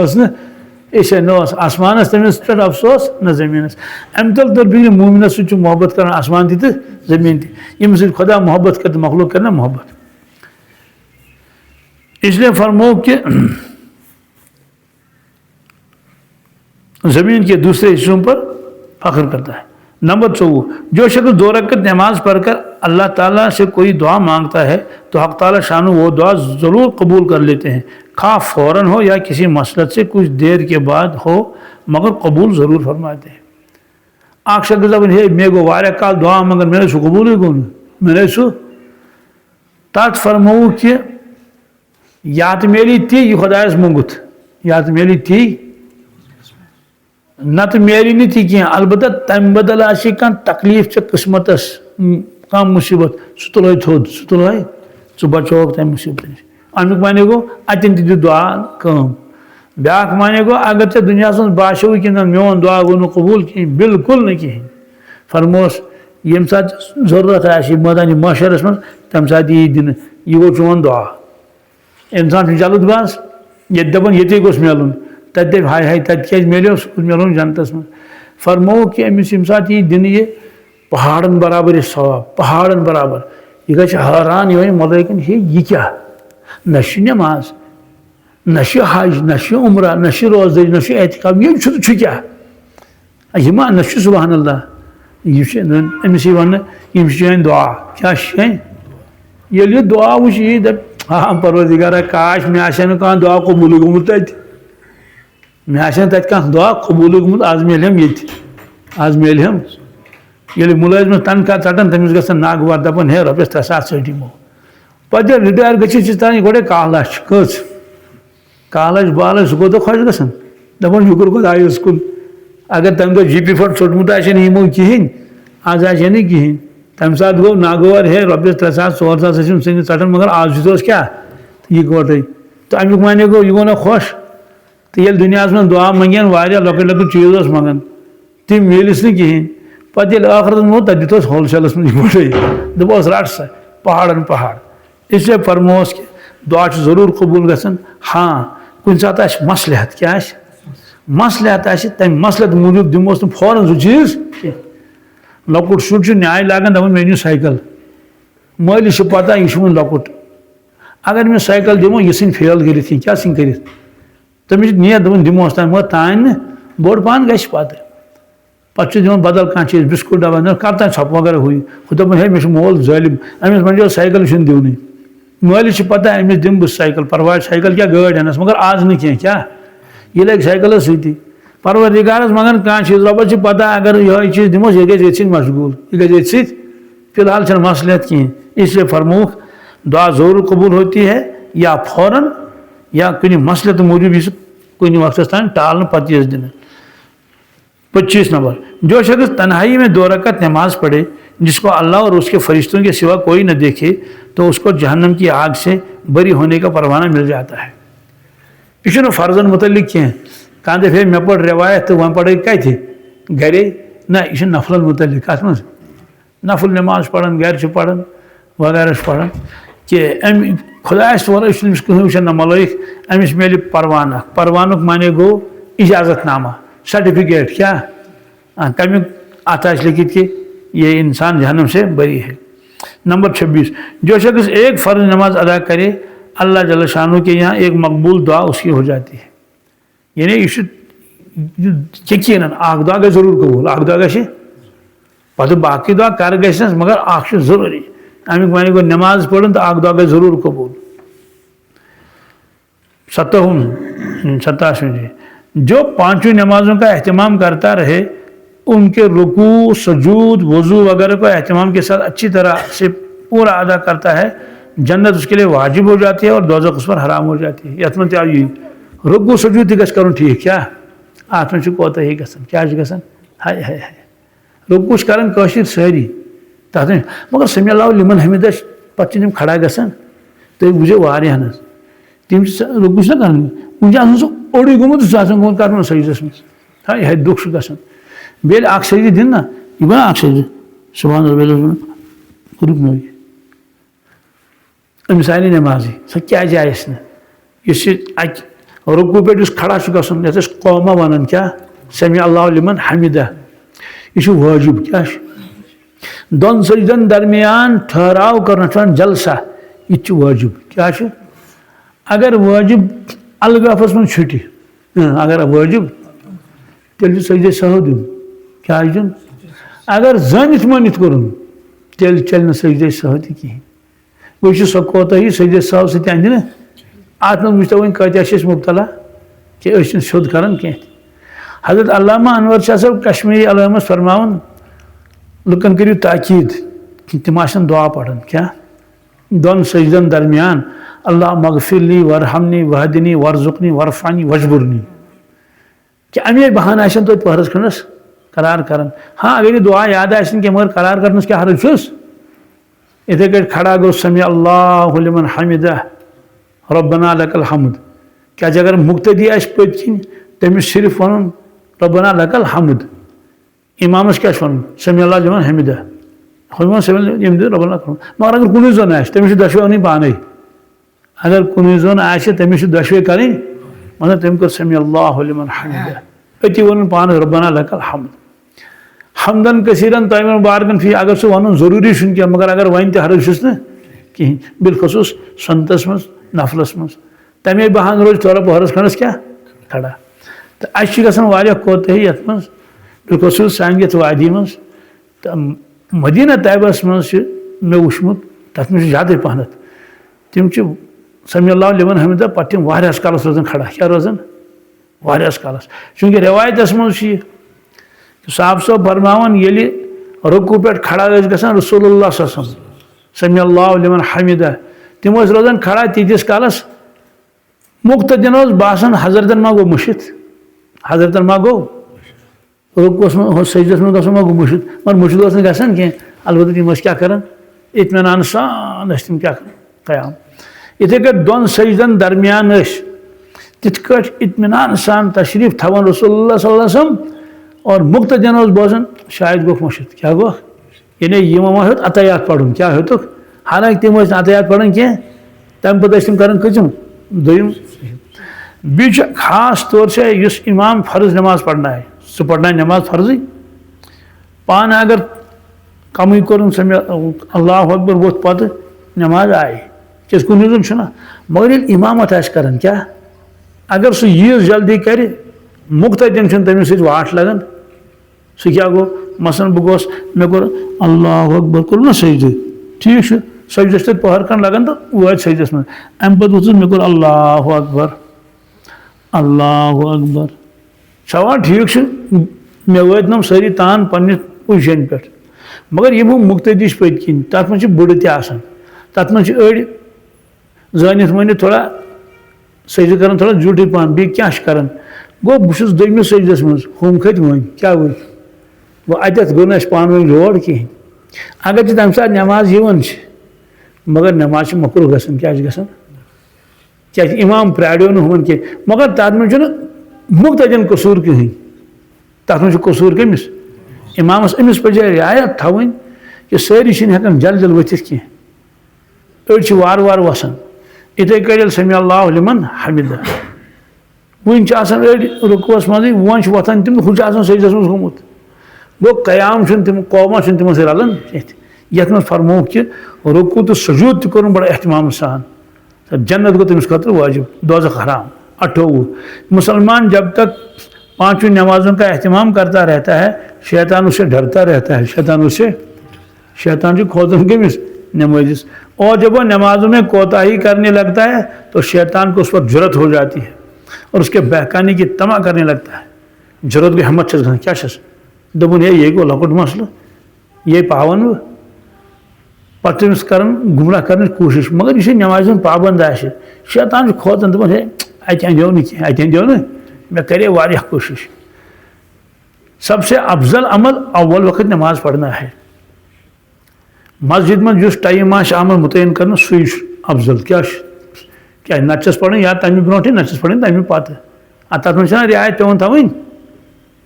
S1: اسے نہ آسمانس تمس پہ افسوس نہ زمینس ام تل تر بھی مومنس ست محبت کران آسمان تہ زمین تہ یم ست خدا محبت کر مخلوق کرنا محبت اس لیے فرمو کہ زمین کے دوسرے حصوں پر فخر کرتا ہے نمبر 4 جو شخص 2 رکعت نماز پڑھ کر اللہ تعالیٰ سے کوئی دعا مانگتا ہے تو حق تعالیٰ شانو وہ دعا ضرور قبول کر لیتے ہیں خواہ فوراً ہو یا کسی مسلط سے کچھ دیر کے بعد ہو مگر قبول ضرور فرماتے ہیں اخ شخص دپان ہے مے گو واریاہ کال دعا مگر مے سو قبول گو مے سو تات فرمو کہ یا تو میلی تی یہ خدایس منگت یا تو میلی تی نہ تو میری نہیں تھی کی البتہ تم بدل آسی کان تکلیف چھ قسمتس کم مصیبت سہ تلوے تھود سہ تلوے ثہ بچوک تم مصیبت نش امیک معنی گو اتن تہ دعا کم بیاکھ معنی گو اگر ژے دنیا من باسیو کہ میون دعا گو نہ قبول کہین بالکل نہ کہین فرموس یم سات ضرورت آسی میدان معاشرس من تم سات یہ دن یہ گو چون دعا انسان جلد باز یہ دپان یتی گوس ملن تت دپ ہائے ہائے تت کیا ملو سہ ملن جنتس من فرمو کہ امس یم سات یہ دن یہ پہاڑن برابر ثواب پہاڑن برابر یہ گژھِ حیران یہ ملائکن ہے یہ کیا نہ نماز نہ حج نہ عمرہ نہ روزداری نہ اعتکاف یہ کیا یہ ما نہ سبحان اللہ یہ امس ون یم چین دعا کیا ییٚلہِ یہِ دعا وٕچھ یہِ دپ ہاں پروردگارہ کاش مے آسہِ نہٕ کانٛہہ دعا قبوٗل گوٚمُت تتہِ مے آسہِ نہٕ تتہِ کانٛہہ دعا قبوٗل گوٚمُت آز میلہم ییٚتہِ آز میلہم ییٚلہِ مُلٲزمس تنخواہ ژٹان تٔمِس گژھان ناگوار دپان ہے رۄپیس 3 ساس ژٔٹۍ یِمو پتہٕ ییٚلہِ رِٹایر گٔژھِتھ چھِ تران گۄڈے 1 لچھ کٔژ 1 لچھ 2 لچھ سُہ گوٚو خۄش گژھان دپان شُکر خۄدایس کُن اگر تمہِ دۄہ جی پی فنڈ ژوٚٹمُت آسہِ نہٕ یِمو کِہیٖنۍ آز آسہِ ہے نہٕ کِہیٖنۍ تمہِ ساتہٕ گوٚو ناگوار ہے رۄپیس 3 ساس 4 ساس ٲسۍ یِم ژھٕنِتھ ژٹان مگر آز دِژوس کیٛاہ یِکوٹے تہٕ امیُک معنی گوٚو یہِ گوٚو نا خۄش تہٕ ییٚلہِ دُنیاہس منٛز دعا منگن واریاہ لۄکٕٹۍ لۄکٕٹۍ چیٖز اوس منگان تِم میلِس نہٕ کِہیٖنۍ پتہٕ ییٚلہِ ٲخرتس منٛز تتہِ دِتوس ہول سیلس منٛز یِکوٹے دوٚپہوس رٹ سا پہاڑن پہاڑ اس لیے فرمووس کہِ دعا چھُ ضروٗر قبوٗل گژھان ہاں کُنہِ ساتہٕ آسہِ مصلحت کیٛاہ آسہِ مصلحت آسہِ تمہِ مصلحت موٗجوٗب دِموس نہٕ فوراً سُہ چیٖز کینٛہہ لۄکُٹ شُر چھُ نیاے لاگان دپان مےٚ أنِو سایکل مٲلِس چھِ پتہ یہِ چھُ وُنہِ لۄکُٹ اگر أمِس سایکل دِمو یہِ ژھٕنہِ فیل کٔرِتھ کینٛہہ کیٛاہ ژھٕنہِ کٔرِتھ تٔمِس چھِ نیت دپان دِموس تانۍ مگر تانۍ نہٕ بوٚڑ پہن گژھِ پتہٕ چھُ دِوان بدل کانٛہہ چیٖز بِسکوٗٹ ڈبا کر تانۍ ژھۄپہٕ وغیرہ ہُہ ہُہ دپان ہے مےٚ چھُ مول ظٲلِم أمِس ؤنۍزیو سایکل چھُنہٕ دِونٕے مٲلِس چھِ پتہ أمِس دِمہٕ بہٕ سایکل پرواے سایکل کیٛاہ گٲڑۍ اَنس مگر آز نہٕ کینٛہہ کیٛاہ یہِ لگہِ سایکلس سۭتی پروردگارس منگان کانٛہہ چیٖز رۄبس چھِ پتہ اگر یِہوے چیٖز دِموس یہِ گژھِ ییٚتھۍ سۭتۍ مشغوٗل یہِ گژھِ ییٚتھۍ سۭتۍ فی الحال چھنہٕ مصلحت کِہیٖنۍ اس لیے فرمووُکھ دعا ضروٗر قبوٗل ہوتی ہے یا فوراً یا کُنہِ مصلحت موٗجوٗب یُس کُنہِ وقتس تانۍ ٹالنہٕ پتہٕ یِیَس دِنہٕ 25 نمبر جو شخص تنہائی میں 2 رکعت نماز پڑھے جس کو اللہ اور اس کے فرشتوں کے سوا کوئی نہ دیکھے تو اس کو جہنم کی آگ سے بری ہونے کا پروانہ مل جاتا ہے یہ چھُنہٕ فرضن متعلق کینٛہہ کانٛہہ دپہِ ہے مےٚ پٔر روایت تہٕ وۄنۍ پرے کتہِ گرے نہ یہِ چھُ نفلن متعلق کتھ منٛز نفل نماز پران گرِ چھِ پران وغیرہ چھِ پران کہ امہِ خۄدایس ورٲے چھُنہٕ أمِس کٕہٕنۍ وٕچھان نہ ملٲیِک أمِس میلہِ پروانہ پروانُک معنی گوٚو اجازت نامہ سرٹیفکیٹ کیا کمیُک اتھ آسہِ لیکھِتھ کہ یہ انسان جہنم سے بری ہے نمبر 26 جو شخص ایک فرض نماز ادا کرے اللہ جل شانہ کے یہاں ایک مقبول دعا اس کی ہو جاتی ہے یعنی یہ چھُ یقیناً اکھ دعا گژھِ ضروٗر قبوٗل اکھ دعا گژھِ پتہٕ باقٕے دعا کر گژھنس مگر اکھ چھُ ضروٗری امیُک معنی گوٚو نماز پٔرٕن تہٕ اکھ دعا گژھِ ضروٗر قبوٗل 87 جو 5 نمازوں کا اہتمام کرتا رہے ان کے رکوع سجود وضو وغیرہ کو اہتمام کے ساتھ اچھی طرح سے پورا ادا کرتا ہے جنت اس کے لیے واجب ہو جاتی ہے اور دوزخ اس پر حرام ہو جاتی ہے یتھ منٛز تہِ آو یی رکوع سجود تہِ گژھِ کرُن ٹھیٖک کیٛاہ اتھ منٛز چھُ کوتاہی گژھان کیٛاہ چھُ گژھان ہاے ہاے ہاے رکوع چھِ کران کٲشِر سٲری تتھ مگر سمی اللہ لمن حمدہ پتہٕ چھِ تِم کھڑا گژھان تُہۍ وٕچھِو واریاہن حظ تِم چھِ رکوع چھِنہ کران کُنہِ چھُ آسان سُہ اوٚڑُے گوٚمُت سُہ چھُ آسان گوٚمُت کرُن سجدس منٛز ہاے ہاے دُکھ چھُ گژھان بیٚیہِ ییٚلہِ اکھ سجدٕ دِنۍ نا یہِ گوٚو نا اکھ سجدٕ سبحان ربی کوٚرُکھ نہٕ أمِس آیہِ نہٕ نٮ۪مازٕے سۄ کیٛازِ آیَس نہٕ یُس یہِ اکہِ رکوع پٮ۪ٹھ یُس کھڑا چھُ گژھُن یتھ أسۍ قوما ونان کیٛاہ سمی اللہ لمن حمدہ یہِ چھُ وٲجِب کیٛاہ چھُ 2 سجدن درمیان ٹھہراو کرنا چھُ وَنان جلسہ یہِ تہِ چھُ وٲجِب کیٛاہ چھُ اگر وٲجِب الغافس منٛز چھُٹہِ اگر وٲجِب تیٚلہِ چھُ سجدے سہو دیُن کیٛاہ چھُ دیُن اگر زٲنِتھ مٲنِتھ کوٚرُن تیٚلہِ چلہِ نہٕ سجدے سہو تہِ کِہیٖنۍ گوٚو یہِ چھُ سۄ کوتاہی سجدے سہو سۭتۍ اندِ نہٕ اتھ منٛز وٕچھتو وۄنۍ کۭتیاہ چھِ أسۍ مُبتلا کہِ أسۍ چھِنہٕ سیوٚد کران کینٛہہ تہِ حضرت علامہ انور شاہ صٲب کشمیری علامس فرماوان لُکن کٔرِو تاکیٖد کہِ تِم آسن دعا پران کیٛاہ 2 سجدن درمیان اللہ مغفرلی ورحمنی وحدنی ورزقنی ورفانی وجبرنی کہ امی بہانہٕ آسن توتہِ پٔہرس کھنڈس قرار کران ہاں اگر یہ دعا یاد آسن کینٛہہ مگر قرار کرنس کیٛاہ حرج چھُس یِتھے کٔٹھۍ کھڑا گوٚو سمی اللہ لمن حمدہ ربنا لک الحمد کیٛازِ اگر مُقتدی آسہِ پٔتۍ کِنۍ تٔمِس صرف ونُن ربنا لک الحمد امامس کیٛاہ چھُ ونُن سمی اللہ لمن حمدہ ربنا لک الحمد مگر اگر کُنُے زوٚن آسہِ تٔمِس چھُ دۄشوے وَنٕنۍ پانے اگر کُنُے زوٚن آسہِ تٔمِس چھِ دۄشوے کرٕنۍ مطلب تٔمۍ کٔر سمی اللہ لمن حمدہ أتی ووٚنُن پانس ربنا لک الحمد حمدن کثیرن طیبن مبارکن فی اگر سُہ ونُن ضروٗری چھُنہٕ کینٛہہ مگر اگر وۄنۍ تہِ حرج چھُس نہٕ کِہیٖنۍ بالخصوٗص سنتس منٛز نفلس منٛز تمے بہانہٕ روزِ تھوڑا پٔہرس کھنڈس کیٛاہ کھڑا تہٕ اَسہِ چھِ گژھان واریاہ کوتاہی یتھ منٛز بالخصوٗص سانہِ یتھ وادی منٛز تہٕ مدیٖنہ طیبس منٛز چھِ مےٚ وٕچھمُت تتھ منٛز چھُ زیادے پہنتھ تِم چھِ سمی اللہ لمن حمدہ پتہ تم واریاہس کالس روزان کھڑا کیا روزان واریاہس کالس چونکہ روایتس مز صاحب صاحب فرماون ییٚلہِ رکوع پٮ۪ٹھ کھڑا ٲسۍ گژھان رسول اللہ صلی اللہ علیہ وسلم سمی اللہ لمن حمدہ تم ٲسۍ روزان کھڑا تیٖتِس کالس مقتدین اوس باسان حضرتن ما گوٚو مٔشِتھ حضرتن ما گوٚو رکوعس منٛز سجدس منٛز گژھُن ما گوٚو مٔشِتھ مگر مٔشِتھ اوس نہٕ گژھان کینٛہہ البتہ تِم ٲسۍ کیٛاہ کران اطمینان سان ٲسۍ تِم کیٛاہ کران قیام یِتھٕے کٲٹھۍ دۄن سجدن درمیان ٲسۍ تِتھ کٲٹھۍ اطمینان سان تشریٖف تھاوان رسول اللہ صلی اللہ علیہ وسلم اور مقتدین اوس بوزان شاید گوٚو مٔشِتھ کیٛاہ گوٚو یعنی یِمو ہیوٚت عطیات پرُن کیٛاہ ہیوٚتُکھ حالانکہ تِم ٲسۍ نہٕ عطیات پران کینٛہہ تمہِ پتہٕ ٲسۍ تِم کران کٔژِم دوٚیِم بیٚیہِ چھُ خاص طور سے یُس اِمام فرض نٮ۪ماز پرنایہِ سُہ پرنایہِ نٮ۪ماز فرضٕے پانہٕ اگر کمٕے کوٚرُن سمہِ اللہ اکبر ووٚتھ پتہٕ نٮ۪ماز آیہِ کیٛازِ کُنہِ زوٚن چھُنہ مگر ییٚلہِ اِمامت آسہِ کران کیٛاہ اگر سُہ ییٖژ جلدی کرِ مقتدین چھُنہٕ تٔمِس سۭتۍ واٹھ لگان سُہ کیٛاہ گوٚو مثلاً بہٕ گوس مےٚ کوٚر اللہ اکبر کوٚر نا سجدٕ ٹھیٖک چھُ سجدس چھِ تَتہِ پٔہر کھنٛڈ لگان تہٕ وٲتۍ سجدس منٛز اَمہِ پتہٕ ووٚتھُس مےٚ کوٚر اللہ اکبر اللہ اکبر سوال ٹھیٖک چھُ مےٚ وٲتۍ نَم سٲری تان پننہِ پُزِشن پٮ۪ٹھ مگر یِمو مقتدی چھِ پٔتۍ کِنۍ تتھ منٛز چھِ بٕڑٕ تہِ آسان تتھ منٛز چھِ أڑۍ زٲنِتھ مٲنِتھ تھوڑا سجدٕ کران تھوڑا زیوٗٹھٕے پہن بیٚیہِ کیٛاہ چھِ کران گوٚو بہٕ چھُس دوٚیمِس سجدس منٛز ہُم کھٔتۍ وۄنۍ کیٛاہ ؤتھۍ گوٚو اَتٮ۪تھ گوٚو نہٕ اَسہِ پانہٕ ؤنۍ جوڑ کِہینۍ اگر چھِ تمہِ ساتہٕ نٮ۪ماز یِوان چھِ مگر نٮ۪ماز چھِ مۄکروٗ گژھان کیٛاہ چھِ گژھان کیٛازِ اِمام پرٛاریو نہٕ ہُمن کینٛہہ مگر تتھ منٛز چھُنہٕ مقتدین قصوٗر کٕہٕنۍ تتھ منٛز چھُ قصوٗر کٔمِس اِمامس أمِس پزِ رعایت تھاوٕنۍ کہِ سٲری چھِنہٕ ہٮ۪کان جل جل ؤتھِتھ کینٛہہ أڑۍ چھِ وارٕ وارٕ وسان یِتھٕے کٲٹھۍ ییٚلہِ سمی اللہ لمن حمدہ وُنہِ چھِ آسان أڑۍ رُکوٗعس منٛزٕے وۄنۍ چھِ وۄتھان تِم ہُہ چھُ آسان سجدس منٛز گوٚمُت گوٚو قیام چھُنہٕ تِم قوما چھُنہٕ تِمن سۭتۍ رلان کینٛہہ یتھ منٛز فرمووُکھ کہِ رُکوٗع تہٕ سجوٗد تہِ کوٚرُن بڑٕ احتمام سان جنت گوٚو تٔمِس خٲطرٕ واجب دوزخ حرام 28 مسلمان جب تک پانچوں نمازوں کا اہتمام کرتا رہتا ہے شیطان اس سے ڈرتا رہتا ہے شیطان جو کھوتن کٔمِس نمازس اور جب وہ نمازوں میں کوتاہی کرنے لگتا ہے تو شیطان کو اس پر جرت ہو جاتی ہے اور اس کے بہکانے کی طمع کرنے لگتا ہے جرت گٔے ہمت چھس گژھان کیٛاہ چھس دوٚپُن ہے یہِ گوٚو لۄکُٹ مسلہٕ یے پاون بہٕ پتہٕ تٔمِس کران گمراہ کرنٕچ کوٗشش مگر یُس یہِ نٮ۪مازِ ہُنٛد پابنٛد آسہِ شیطان چھُ کھوژان دپان ہے اتہِ اندیو نہٕ کینٛہہ اتہِ اندیو نہٕ مےٚ کرے واریاہ کوٗشش سب سے افضل عمل اول وقت نماز پڑھنا ہے مسجد منٛز یُس ٹایم آسہِ آمُت مُتعین کرنہٕ سُے چھُ افضل کیٛاہ چھُ کیٛازِ نتہٕ چھس پرٕنۍ یا تمہِ برونٛٹھٕے نتہٕ چھس پرٕنۍ تمہِ پتہٕ تتھ منٛز چھنہ رعایت پیٚوان تھاوٕنۍ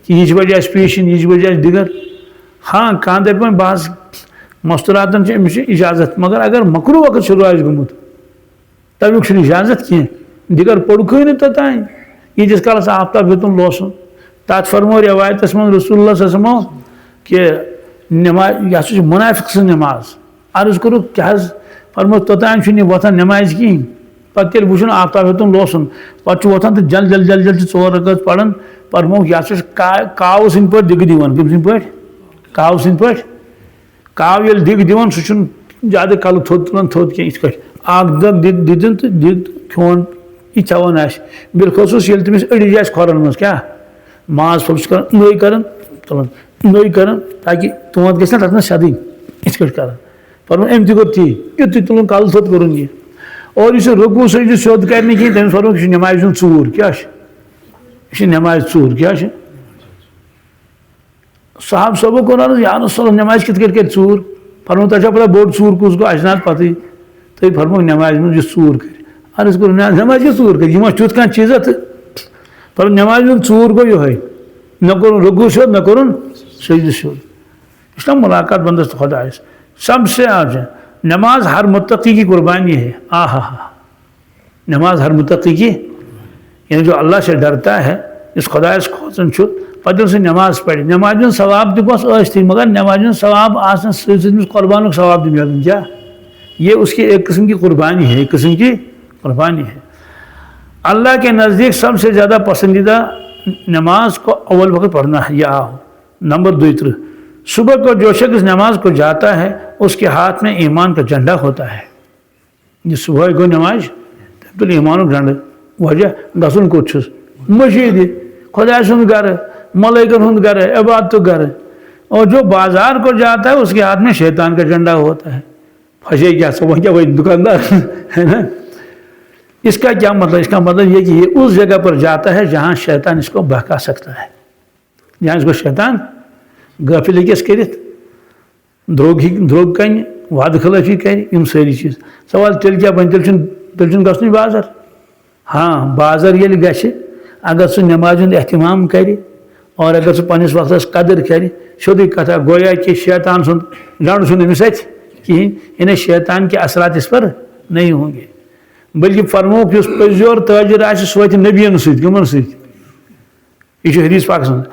S1: کہ یِژِ بجہِ آسہِ پیشِن یِژِ بجہِ آسہِ دِگر ہاں کانٛہہ دپہِ وۄنۍ بعض مستوراتن چھِ أمِس چھِ اجازت مگر اگر مکروٗہ وقت شروٗع آسہِ گوٚمُت تمیُک چھُنہٕ اجازت کینٛہہ دِگر پوٚرکھٕے نہٕ توٚتانۍ ییٖتِس کالس آفتاب ہیوٚتُن لوسُن تتھ فرمو روایتس منٛز رسول اللہ صلی اللہ علیہ وسلم کہ نٮ۪ماز یہِ ہسا چھِ مُنافِق سٕنٛز نٮ۪ماز عرض کوٚرُکھ کیٛاہ حظ فرمو توٚتانۍ چھُنہٕ یہِ وۄتھان نٮ۪مازِ کِہینۍ پتہٕ ییٚلہِ وٕچھُن آفتاب ہیوٚتُن لوسُن پتہٕ چھُ وۄتھان تہٕ جل جل جل جل چھِ 2 رکعت پران فرمووُکھ یہِ ہسا چھُ کاوٕ سٕنٛدۍ پٲٹھۍ دِگہٕ دِوان کٔمۍ سٕنٛدۍ پٲٹھۍ کاوٕ سٕنٛدۍ پٲٹھۍ کاو ییٚلہِ دِگ دِوان سُہ چھُنہٕ زیادٕ کلہٕ تھوٚد تُلان تھوٚد کینٛہہ یِتھ کٲٹھۍ اکھ دگ دِژٕن تہٕ دِگ کھیوٚن یہِ کھٮ۪وان آسہِ بالخصوٗص ییٚلہِ تٔمِس أڑِج آسہِ کھۄرن منٛز کیٛاہ ماز پھوٚل چھُ کران نٔے کران تُلان نٔے کران تاکہِ تونٛت گژھِ نہ تتھ منٛز سیٚدٕنۍ یِتھ کٲٹھۍ کران فرمووُکھ أمۍ تہِ کوٚر تی یُتُے تُلُن کلہٕ تھوٚد کوٚرُن یہِ اور یُس یہِ رکوٗع سجدٕ سیوٚد کرِ نہٕ کِہینۍ تٔمِس فرمووُکھ یہِ چھُ نٮ۪مازِ ہُنٛد ژوٗر کیٛاہ چھُ یہِ چھِ نٮ۪مازِ ژوٗر کیٛاہ چھِ صاحب صٲبو کوٚر عرض یا رسول اللہ نٮ۪مازِ کِتھ کٲٹھۍ کرِ ژوٗر فرمووُکھ تۄہہِ چھا پتہ بوٚڑ ژوٗر کُس گوٚو اَسہِ چھِنہٕ حظ پتہٕے تُہۍ فرمووُکھ نٮ۪مازِ منٛز یُس ژوٗر کرِ عرض کوٚر نٮ۪مازِ کیٛاہ ژوٗر کرِ یہِ ما چھُ تیُتھ کانٛہہ چیٖزا تہٕ فرمووُکھ نٮ۪مازِ منٛز ژوٗر گوٚو یِہوے نہ کوٚرُن رکوٗع سیوٚد نہ کوٚرُن سجدٕ سیوٚد یہِ چھُنہ مُلاقات بنٛدس تہٕ خۄدایس سب سے نماز ہر متقی کی قربانی ہے نماز ہر متقی کی یعنی جو اللہ سے ڈرتا ہے اس خدایس کھوژان چھُ پتہٕ ییٚلہِ سُہ نٮ۪ماز پرِ نٮ۪مازِ ہُنٛد ثواب تہِ گوٚژھ ٲسۍتھٕے مگر نٮ۪مازِ ہُنٛد ثواب آسنہٕ سۭتۍ سۭتۍ أمِس قۄربانُک ثواب تہِ مِلُن کیٛاہ یہ اس کی ایک قسم کی قربانی ہے ایک قسم کی قربانی ہے اللہ کے نزدیک سب سے زیادہ پسندیدہ نماز کو اول وقت پڑھنا ہے یا نمبر 2 صبح کو جو شخص نماز کو جاتا ہے اس کے ہاتھ میں ایمان کا جھنڈا ہوتا ہے یہ صبح کو نماز تل ایمانک جنڈ وجہ گھن کت مسجد خدا سند گھر ملائکن ہند گھر عبادت گھر اور جو بازار کو جاتا ہے اس کے ہاتھ میں شیطان کا جھنڈا ہوتا ہے پھنسے کیا سب کیا وہی دکاندار ہے نا. اس کا کیا مطلب؟ اس کا مطلب یہ کہ یہ اس جگہ پر جاتا ہے جہاں شیطان اس کو بہکا سکتا ہے, جہاں اس کو شیطان غافل کس کرت دروگ کن وعدہ خلافی کر ساری چیز. سوال تیل کیا بن تیل گھن بازار. ہاں بازار یل گھ اگر سہ نماز ہند اہتمام کر اور اگر سہ پنس وقتس قدر کر سیودے کتھا گویا کہ شیطان سند گنڈ چھُنہٕ أمِس اَتھِ کہین, یعنی شیطان کے اثرات اس پر نہیں ہوں گے. بلکہ فرموک اس پزیور تاجر آسہ سہ واتہِ نبیین سۭتۍ کمن سۭتۍ. یہ چھُ حدیث پاکس منٛز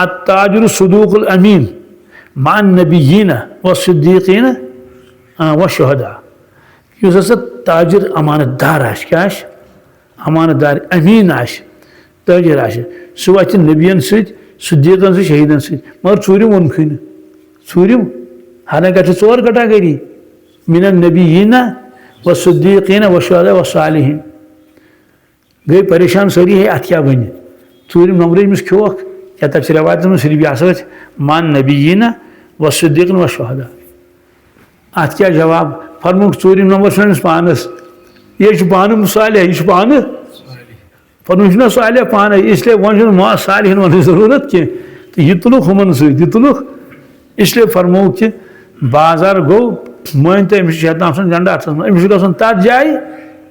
S1: التاجر صدوق الامین مع النبیین والصدیقین والشہداء. یس ہسا تاجر امانت دار آسہ کیا آسہ امانت دار امین آسہ تاجر آسہ سہ واتہِ نبیین سۭتۍ صدیقن سۭتۍ شہیدن سۭتۍ. مگر ژوٗرِم ووٚنکھٕے نہٕ ژوٗرِم حالانکہ اتھ چھِ ژور کیٹاگری من النبیین والصدیقین والشہداء والصالحین. گئی پریشان ساری ہے اتھ کیا بنہِ ژوٗرِم نمبر أمِس کھیوکھ کیا تتھ چھِ روایتن منٛز صرف یہ سۭتۍ مان نبیین والصدیقین والشہداء. اتھ کیا جواب فرموک ژوٗرِم نمبر چھُ أمِس پانس یہ چھُ پانہٕ صالح یہ چھُ پانہٕ فرموک یہِ چھُنہ صالح پانے اس لیے وۄنۍ چھُنہٕ صالحین وننٕچ ضروٗرت کینٛہہ تہٕ یہِ تُلُکھ ہُمن سۭتۍ یہِ تُلُکھ اس لیے فرموک کہ بازار گوٚو مٲنۍ تو أمِس چھُ شیطان سُنٛد جھنڈا اتھس منٛز أمِس چھُ گژھُن تتھ جایہِ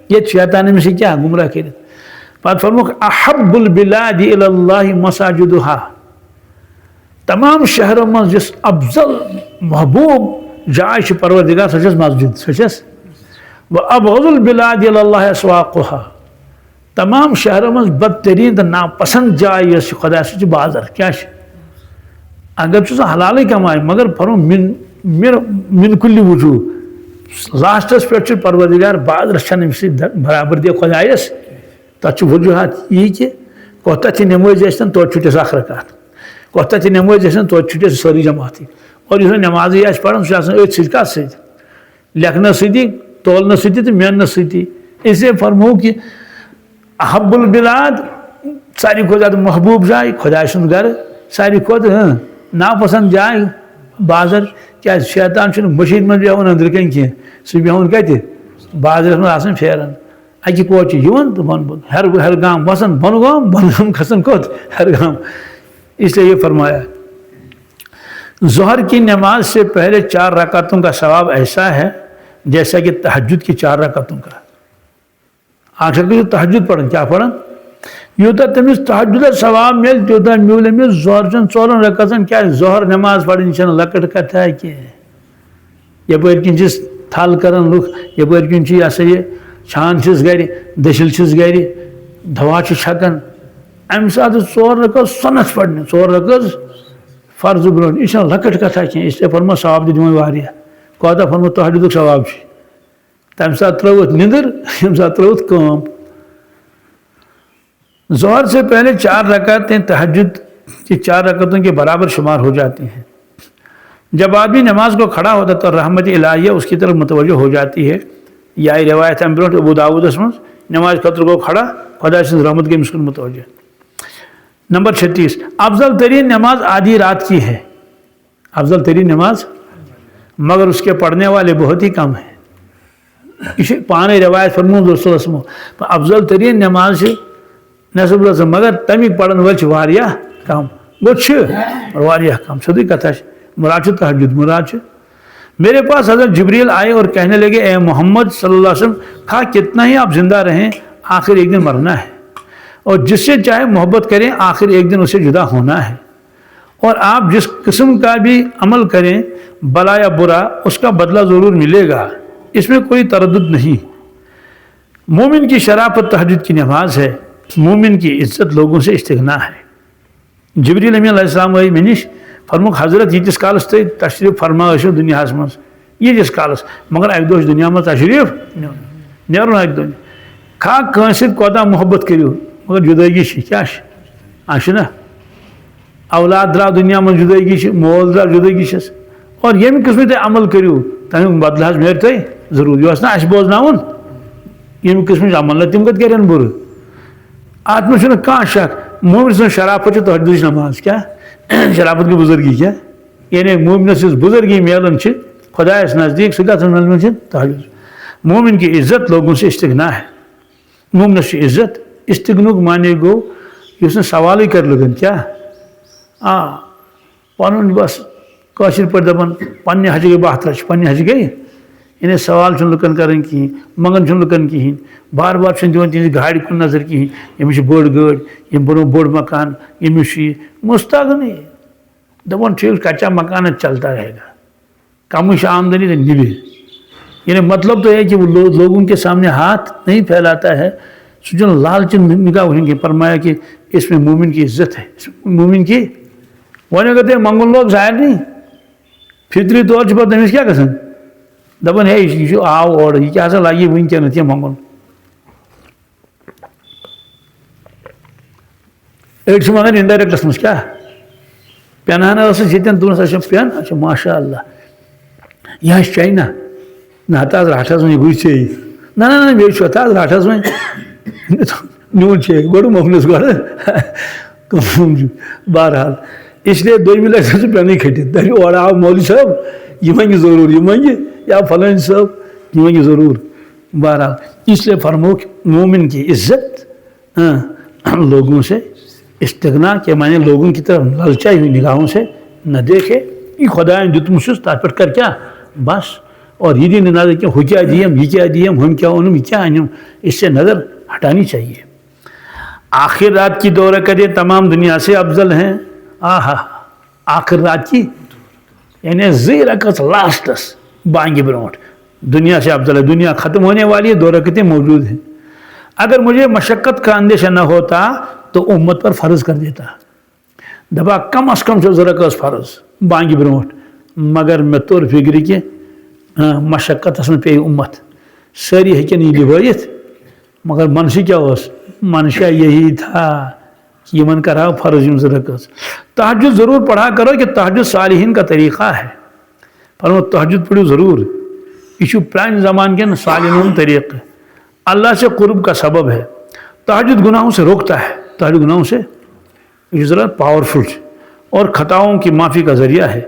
S1: ییٚتہِ شیطان أمِس ہیٚکہِ کیٛاہ گمراہ کٔرِتھ. پتہٕ فرموکھ احب البلاد الی اللہ مساجدہا. تمام شہروں منٛز یُس افضل محبوب جاے چھِ پروردگار سۄ چھس مسجد سۄ چھس وابغض البلاد الی اللہ اسواقہا. تمام شہروں منٛز بدترین تو ناپسند جاے یۄس چھِ خدا سُہ چھِ بازر. کیٛاہ چھِ اگر چھُ سُہ حلالٕے کمایہِ مگر فرموک من کُلہِ وجوٗہ لاسٹس پٮ۪ٹھ چھُ پروردگار بازرس چھنہٕ أمِس سۭتۍ برابردی خۄدایس. تتھ چھُ وجوٗہات یی کہ کوتاہ تہِ نمٲزۍ ٲسۍتن توتہِ چھُٹس اکھ رکعت کوتاہ تہِ نمٲزۍ ٲسۍتن توتہِ چھُٹس سٲری جماعتٕے. اور یُس وۄنۍ نمازٕے آسہِ پران سُہ چھُ آسان أتھۍ سۭتۍ کتھ سۭتۍ لیکھنس سۭتی تولنس سۭتی تہٕ میننس سۭتی. اس لیے فرمو کہ احب البلاد ساروی کھۄتہٕ زیادٕ محبوب جاے خۄداے سُنٛد گرٕ ساروی کھۄتہٕ ناپسند جاے بازر. کیٛازِ شیطان چھُنہٕ مٔشیٖد منٛز بیہوان أنٛدرٕ کَنۍ کینٛہہ سُہ چھُ بیہوان کتہِ بازرس منٛز آسان پھیران. اکہِ کوچہِ یِوان تہٕ بۄن بۄن ہر گام وسان بۄن گام کھسان کوٚت ہر گام. اس لیے یہ فرمایا ظہر کی نماز سے پہلے 4 رکعتوں کا ثواب ایسا ہے جیسا کہ تہجد کی 4 رکعتوں کا. آپ سب تہجد پڑھن کیا پڑھن یوتاہ تمس تہجد ثواب مل تیوتاہ میول امس ظہر چن 4 رکعتن. کیا ظہر نماز پڑھن چھن لکٹ کتھا کی یپٲرۍ کِنۍ چھِس تھل کران لُکھ یپٲرۍ کِنۍ چھِ یہ سا یہ چھان چھِس گرِ دٔسِل چھِس گرِ دوا چھِ چھکان امہِ ساتہٕ 4 رکعت سنت پڑھنہِ 4 رکعت فرض برونٛٹھ یہِ چھنہٕ لکٹ کتھا کینٛہہ. اس لیے فرمو ثواب تہِ دِوان واریاہ کوتاہ فرمو تہجدُک ثواب چھُ تمہِ ساتہٕ ترٲوٕتھ نِندٕر ییٚمہِ ساتہٕ ترٲوٕتھ کٲم. ظہر سے پہلے 4 رکعتیں تہجد کی 4 رکعتوں کے برابر شمار ہو جاتی ہیں. جب آدمی نماز کو کھڑا ہوتا تو رحمت الہیہ اس کی طرف متوجہ ہو جاتی ہے. یہ روایت ہم برونٛٹھ ابو داؤدس منٛز نماز خٲطرٕ گوٚو کھڑا خۄداے سٕنٛز رحمت گٔے أمِس کُن متوجہ. نمبر 36 افضل ترین نماز آدھی رات کی ہے. افضل ترین نماز مگر اس کے پڑھنے والے بہت ہی کم ہیں. یہ پانے روایت فرمون رسول اللہ افضل ترین نماز سے نصب رسم مگر تمیک پڑھن ول واریاہ کم گو واریاہ کم. سیدھی کتھا مراد تہجد مراد. میرے پاس حضرت جبریل آئے اور کہنے لگے اے محمد صلی اللہ علیہ وسلم کہا کتنا ہی آپ زندہ رہیں آخر ایک دن مرنا ہے اور جس سے چاہے محبت کریں آخر ایک دن اسے جدا ہونا ہے. اور آپ جس قسم کا بھی عمل کریں بلا یا برا اس کا بدلہ ضرور ملے گا اس میں کوئی تردد نہیں. مومن کی شرافت تہجد کی نماز ہے. مومن کی عزت لوگوں سے استغنا ہے. جبریل امین علیہ السلام آئی مےٚ نِش فرموک حضرت ییٖتِس کالس تُہۍ تشریٖف فرما ٲسِو دُنیاہس منٛز ییٖتِس کالس مگر اکہِ دۄہ چھُ دُنیا منٛز تشریٖف نیرُن اکہِ دۄہ کھا کٲنٛسہِ سۭتۍ کوتاہ محبت کٔرِو مگر جُدٲگی چھِ کیٛاہ چھِ نا اولاد درٛاو دُنیا منٛز جُدٲگی چھِ مول درٛاو جُدٲگی چھس اور ییٚمہِ قٕسمٕکۍ تُہۍ عمل کٔرِو تمیُک بدلہٕ حظ میلہِ تۄہہِ ضروٗر. یہِ اوس نہ اَسہِ بوزناوُن یم قسم عمل تم کت کرن بر ات مجھ کھانا شک مومن سن شرافت تہجد نماز کیا شرافت کی بزرگی کیا یعنی مومنس بزرگی ملن خدایس نزدیک سہ گھن ملن تہجد مومن کی عزت لوگوں سے استغنا ہے مومنس عزت استغنک معنی گو اس نے سوال کر لگن کیا پن بس قاشر پہ دپان پنہ حج گئی 72 لچھ پنہ حج گئی یعنی سوال لکن کریں کہین منگن لکن کہین بار بار دان تہذ گاڑی کن نظر کہین یمس بڑ گاڑ یم بنو بوڑ مکان یمس مستغنی دپان ٹھیک کچا مکان چلتا رہے گا کم آمدنی تو نبی یعنی مطلب تو ہے کہ وہ لوگوں کے سامنے ہاتھ نہیں پھیلاتا ہے سو لالچ نگاہ ہوئیں گے فرمایا کہ اس میں مومن کی عزت ہے مومن کی وہ کہتے ہیں منگل لوگ ظاہر نہیں فطری طور سے پتہ تمس کیا گھن دپان ہے یہ آو اور یہ کیا لگی ونکس یہ منگن اڑ ونان انڈائریکٹس مز کیا پینہانہ یتن دونس اچھا پین اچھا ماشاء اللہ یہ چائنا نہ تاز رٹس وی گوی ے نا بیس تاز رٹس وی نیون چیک گوڑ مفلس گوڑ بہرحال اس لیے دویمہ لٹہ سہ پینی کھٹت دپ اور آو مولوی صاحب یہ منگہ ضرور یہ منگہ یا فلان صاحب یہ منگہ ضرور بہرحال اس لیے فرمو مومن کی عزت لوگوں سے استغنا کے معنی لوگوں کی طرف للچائی ہوئی نگاہوں سے نہ دیکھے یہ خدا دتمس تر پہ کر کیا بس اور یہ دن نظر کہ ہو کیا دیم یہ کیا دیم ہم کیا انم یہ کیا انم اس سے نظر ہٹانی چاہیے آخر رات کی دو رکعتیں تمام دنیا سے افضل ہیں آخر رات کی یعنی 2 رکعت لاسٹس بانگی برونٹ دنیا سے افضل ہے دنیا ختم ہونے والی ہے 2 رکعتیں موجود ہیں اگر مجھے مشقت کا اندیشہ نہ ہوتا تو امت پر فرض کر دیتا دپا کم از کم 2 رکعت فرض بانگی برونٹ مگر میں طور فکر کہ مشقت اس میں پی امت ساری ہیکن یہ نبھائت مگر منشی کیا اس منشا یہی تھا کہ یمن کرا فرض 2 رکعت تہجد ضرور پڑھا کرو کہ تہجد صالحین کا طریقہ ہے فرمو تہجد پڑھو ضرور یہ پران زمان کے صالحین طریقہ اللہ سے قرب کا سبب ہے تہجد گناہوں سے روکتا ہے تہجد گناہوں سے یہ ذرا پاورفل اور خطاؤں کی معافی کا ذریعہ ہے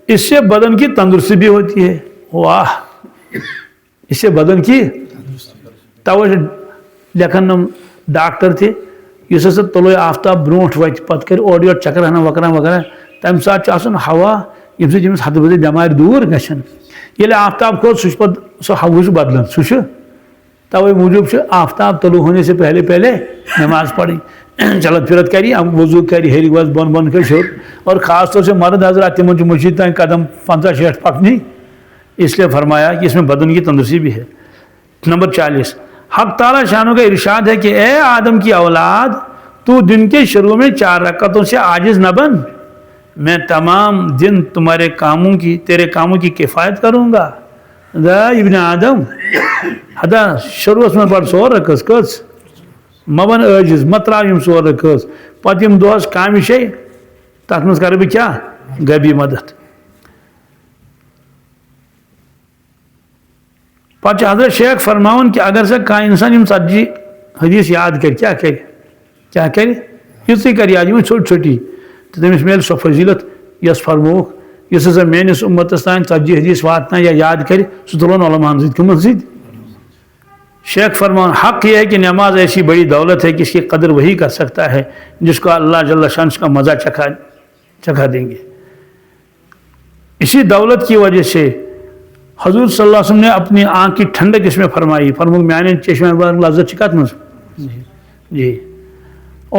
S1: اس سے بدن کی تندرستی بھی ہوتی ہے واہ اس سے بدن کی توجہ لکھن ڈاکٹر تھے اس ہسا تلو آفتاب بروٹ وت پتہ کر اور یور چکر ہنا وکرا وغیرہ تمہ سات ہوا یم سۭتۍ ییٚمِس ہتہٕ بٔدی بٮ۪مارِ دوٗر گژھن ییٚلہِ آفتاب کھوت سُہ چھُ پتہٕ سُہ ہوا چھُ بدلان سُہ چھُ توے موجوب چھُ آفتاب طلوع ہونے سے پہلے نماز پڑھیں چلت پھرت کری وضو کری ہیٚرِ وس بۄن بۄن کر ہیوٚر اور خاص طور سے مرد حضرات تمن چھُ مسجد تام قدم 50-60 پکنی اس لیے فرمایا کہ اس میں بدن کی تندرستی بھی ہے نمبر 40 حق تعالی شانوں کا ارشاد ہے کہ اے آدم کی اولاد تو دن کے شروع میں 4 رکعتوں سے عاجز نہ بن میں تمام دن تمہارے تیرے کاموں کی کفایت کروں گا دا ابن آدم ہدا شروع میں پڑھ 4 رکعت کس مبن عاجز مترا یم 4 رکعت پتہ یم دہس کامہ شے تک مز کر بہ کیا غبی مدد پتہ حضرت شیخ فرماون کہ اگر سا کانٛہہ انسان یم 40 حدیث یاد کر کیا کر یتھے کر یاد یم چھوٹی چھوٹی تو تمس میل سو فضیلت یس فرموک یس ہسا میانس امتس تان 40 حدیث واتنا یا یاد کر سہ تلون علماء سۭتۍ کمن سۭتۍ شیخ فرمان حق یہ ہے کہ نماز ایسی بڑی دولت ہے کہ اس کی قدر وہی کر سکتا ہے جس کو اللہ جل شان کا مزہ چکھا دیں گے اسی دولت کی وجہ سے حضور صلی اللہ علیہ وسلم نے اپنی آنکھ کی ٹھنڈک اس میں فرمائی فرمو میانے چشمہ بار لذت چکات مز جی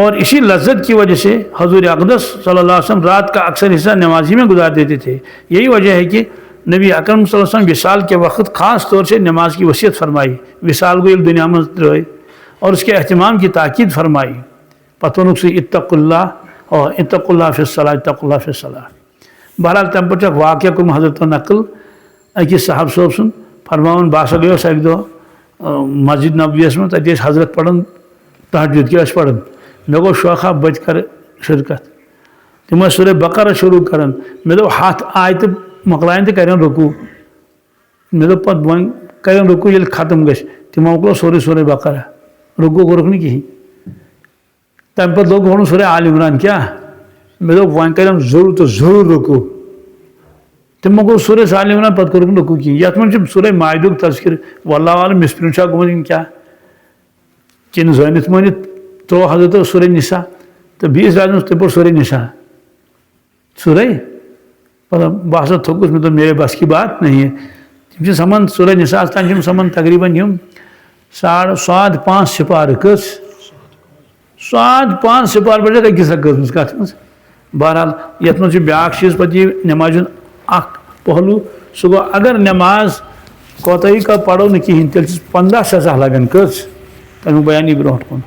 S1: اور اسی لذت کی وجہ سے حضور اقدس صلی اللہ علیہ وسلم رات کا اکثر حصہ نمازی میں گزار دیتے تھے یہی وجہ ہے کہ نبی اکرم صلی اللہ علیہ وسلم وصال کے وقت خاص طور سے نماز کی وصیت فرمائی وصال گویل دنیا میں رہے اور اس کے اہتمام کی تاکید فرمائی پتونک سے اتق اللہ اور اتق اللہ فی الصلاۃ اتق اللہ فی الصلاۃ بہرحال تم پہ واقعہ کو حضرت نقل اکس صاحب صوب سن فرماون باسا گیس اک دہ مسجد نبویس میں تتہ حضرت پڑھن تہجد کیا پڑھن مے گو شوقہ بت کر شرکت تم سورہ بقرہ شروع کرن مے دو ہاتھ آئے تو مکلائن تو کرن رکوع مے دو پتہ وۄنۍ کرن رکوع ییٚلہِ ختم گژھِ تمو مۄکلو سورُے بقرہ رُکوٗ کوٚرُکھ نہٕ کِہیٖنۍ تَمہِ پَتہٕ لوگ وَنُن سورُے آل عمران کیٛاہ مےٚ دوٚپ وۄنۍ کَرٮ۪م ضروٗر تہٕ ضروٗر رُکوٗ تِمو گوٚو سورُے آل عمران پَتہٕ کوٚرُکھ نہٕ رُکوٗ کِہیٖنۍ یَتھ منٛز چھُ سورُے مایدُک تذکِر واللہ عالم مِسپرنٛٹ چھا گوٚمُت کِنہٕ کیٛاہ کِنہٕ زٲنِتھ مٲنِتھ ترٛوو حضرتو سورُے نِسا تہٕ بیٚیِس راتس تہِ پوٚر سورُے نِسا سورُے مطلب بہٕ ہسا تھوٚکُس مےٚ دوٚپ میرے بس کی بات نہیں ہے تِم چھِ سَمان سورُے نِساہس تام چھِ سَمان تقریٖباً یِم 5.5 سِپارٕ کٔژ 5.5 سِپارٕ پٮ۪ٹھ چھَکھ أکِس رکھ کٔژمٕژ کَتھ منٛز بہرحال یَتھ منٛز چھُ بیٛاکھ چیٖز پَتہٕ یہِ نٮ۪مازِ ہُنٛد اکھ پہلوٗ سُہ گوٚو اگر نٮ۪ماز کوتاہی کا پَرو نہٕ کِہیٖنۍ تیٚلہِ چھِ 15 سزا لگان کٔژ تَمیُک بیان یی برونٛٹھ کُن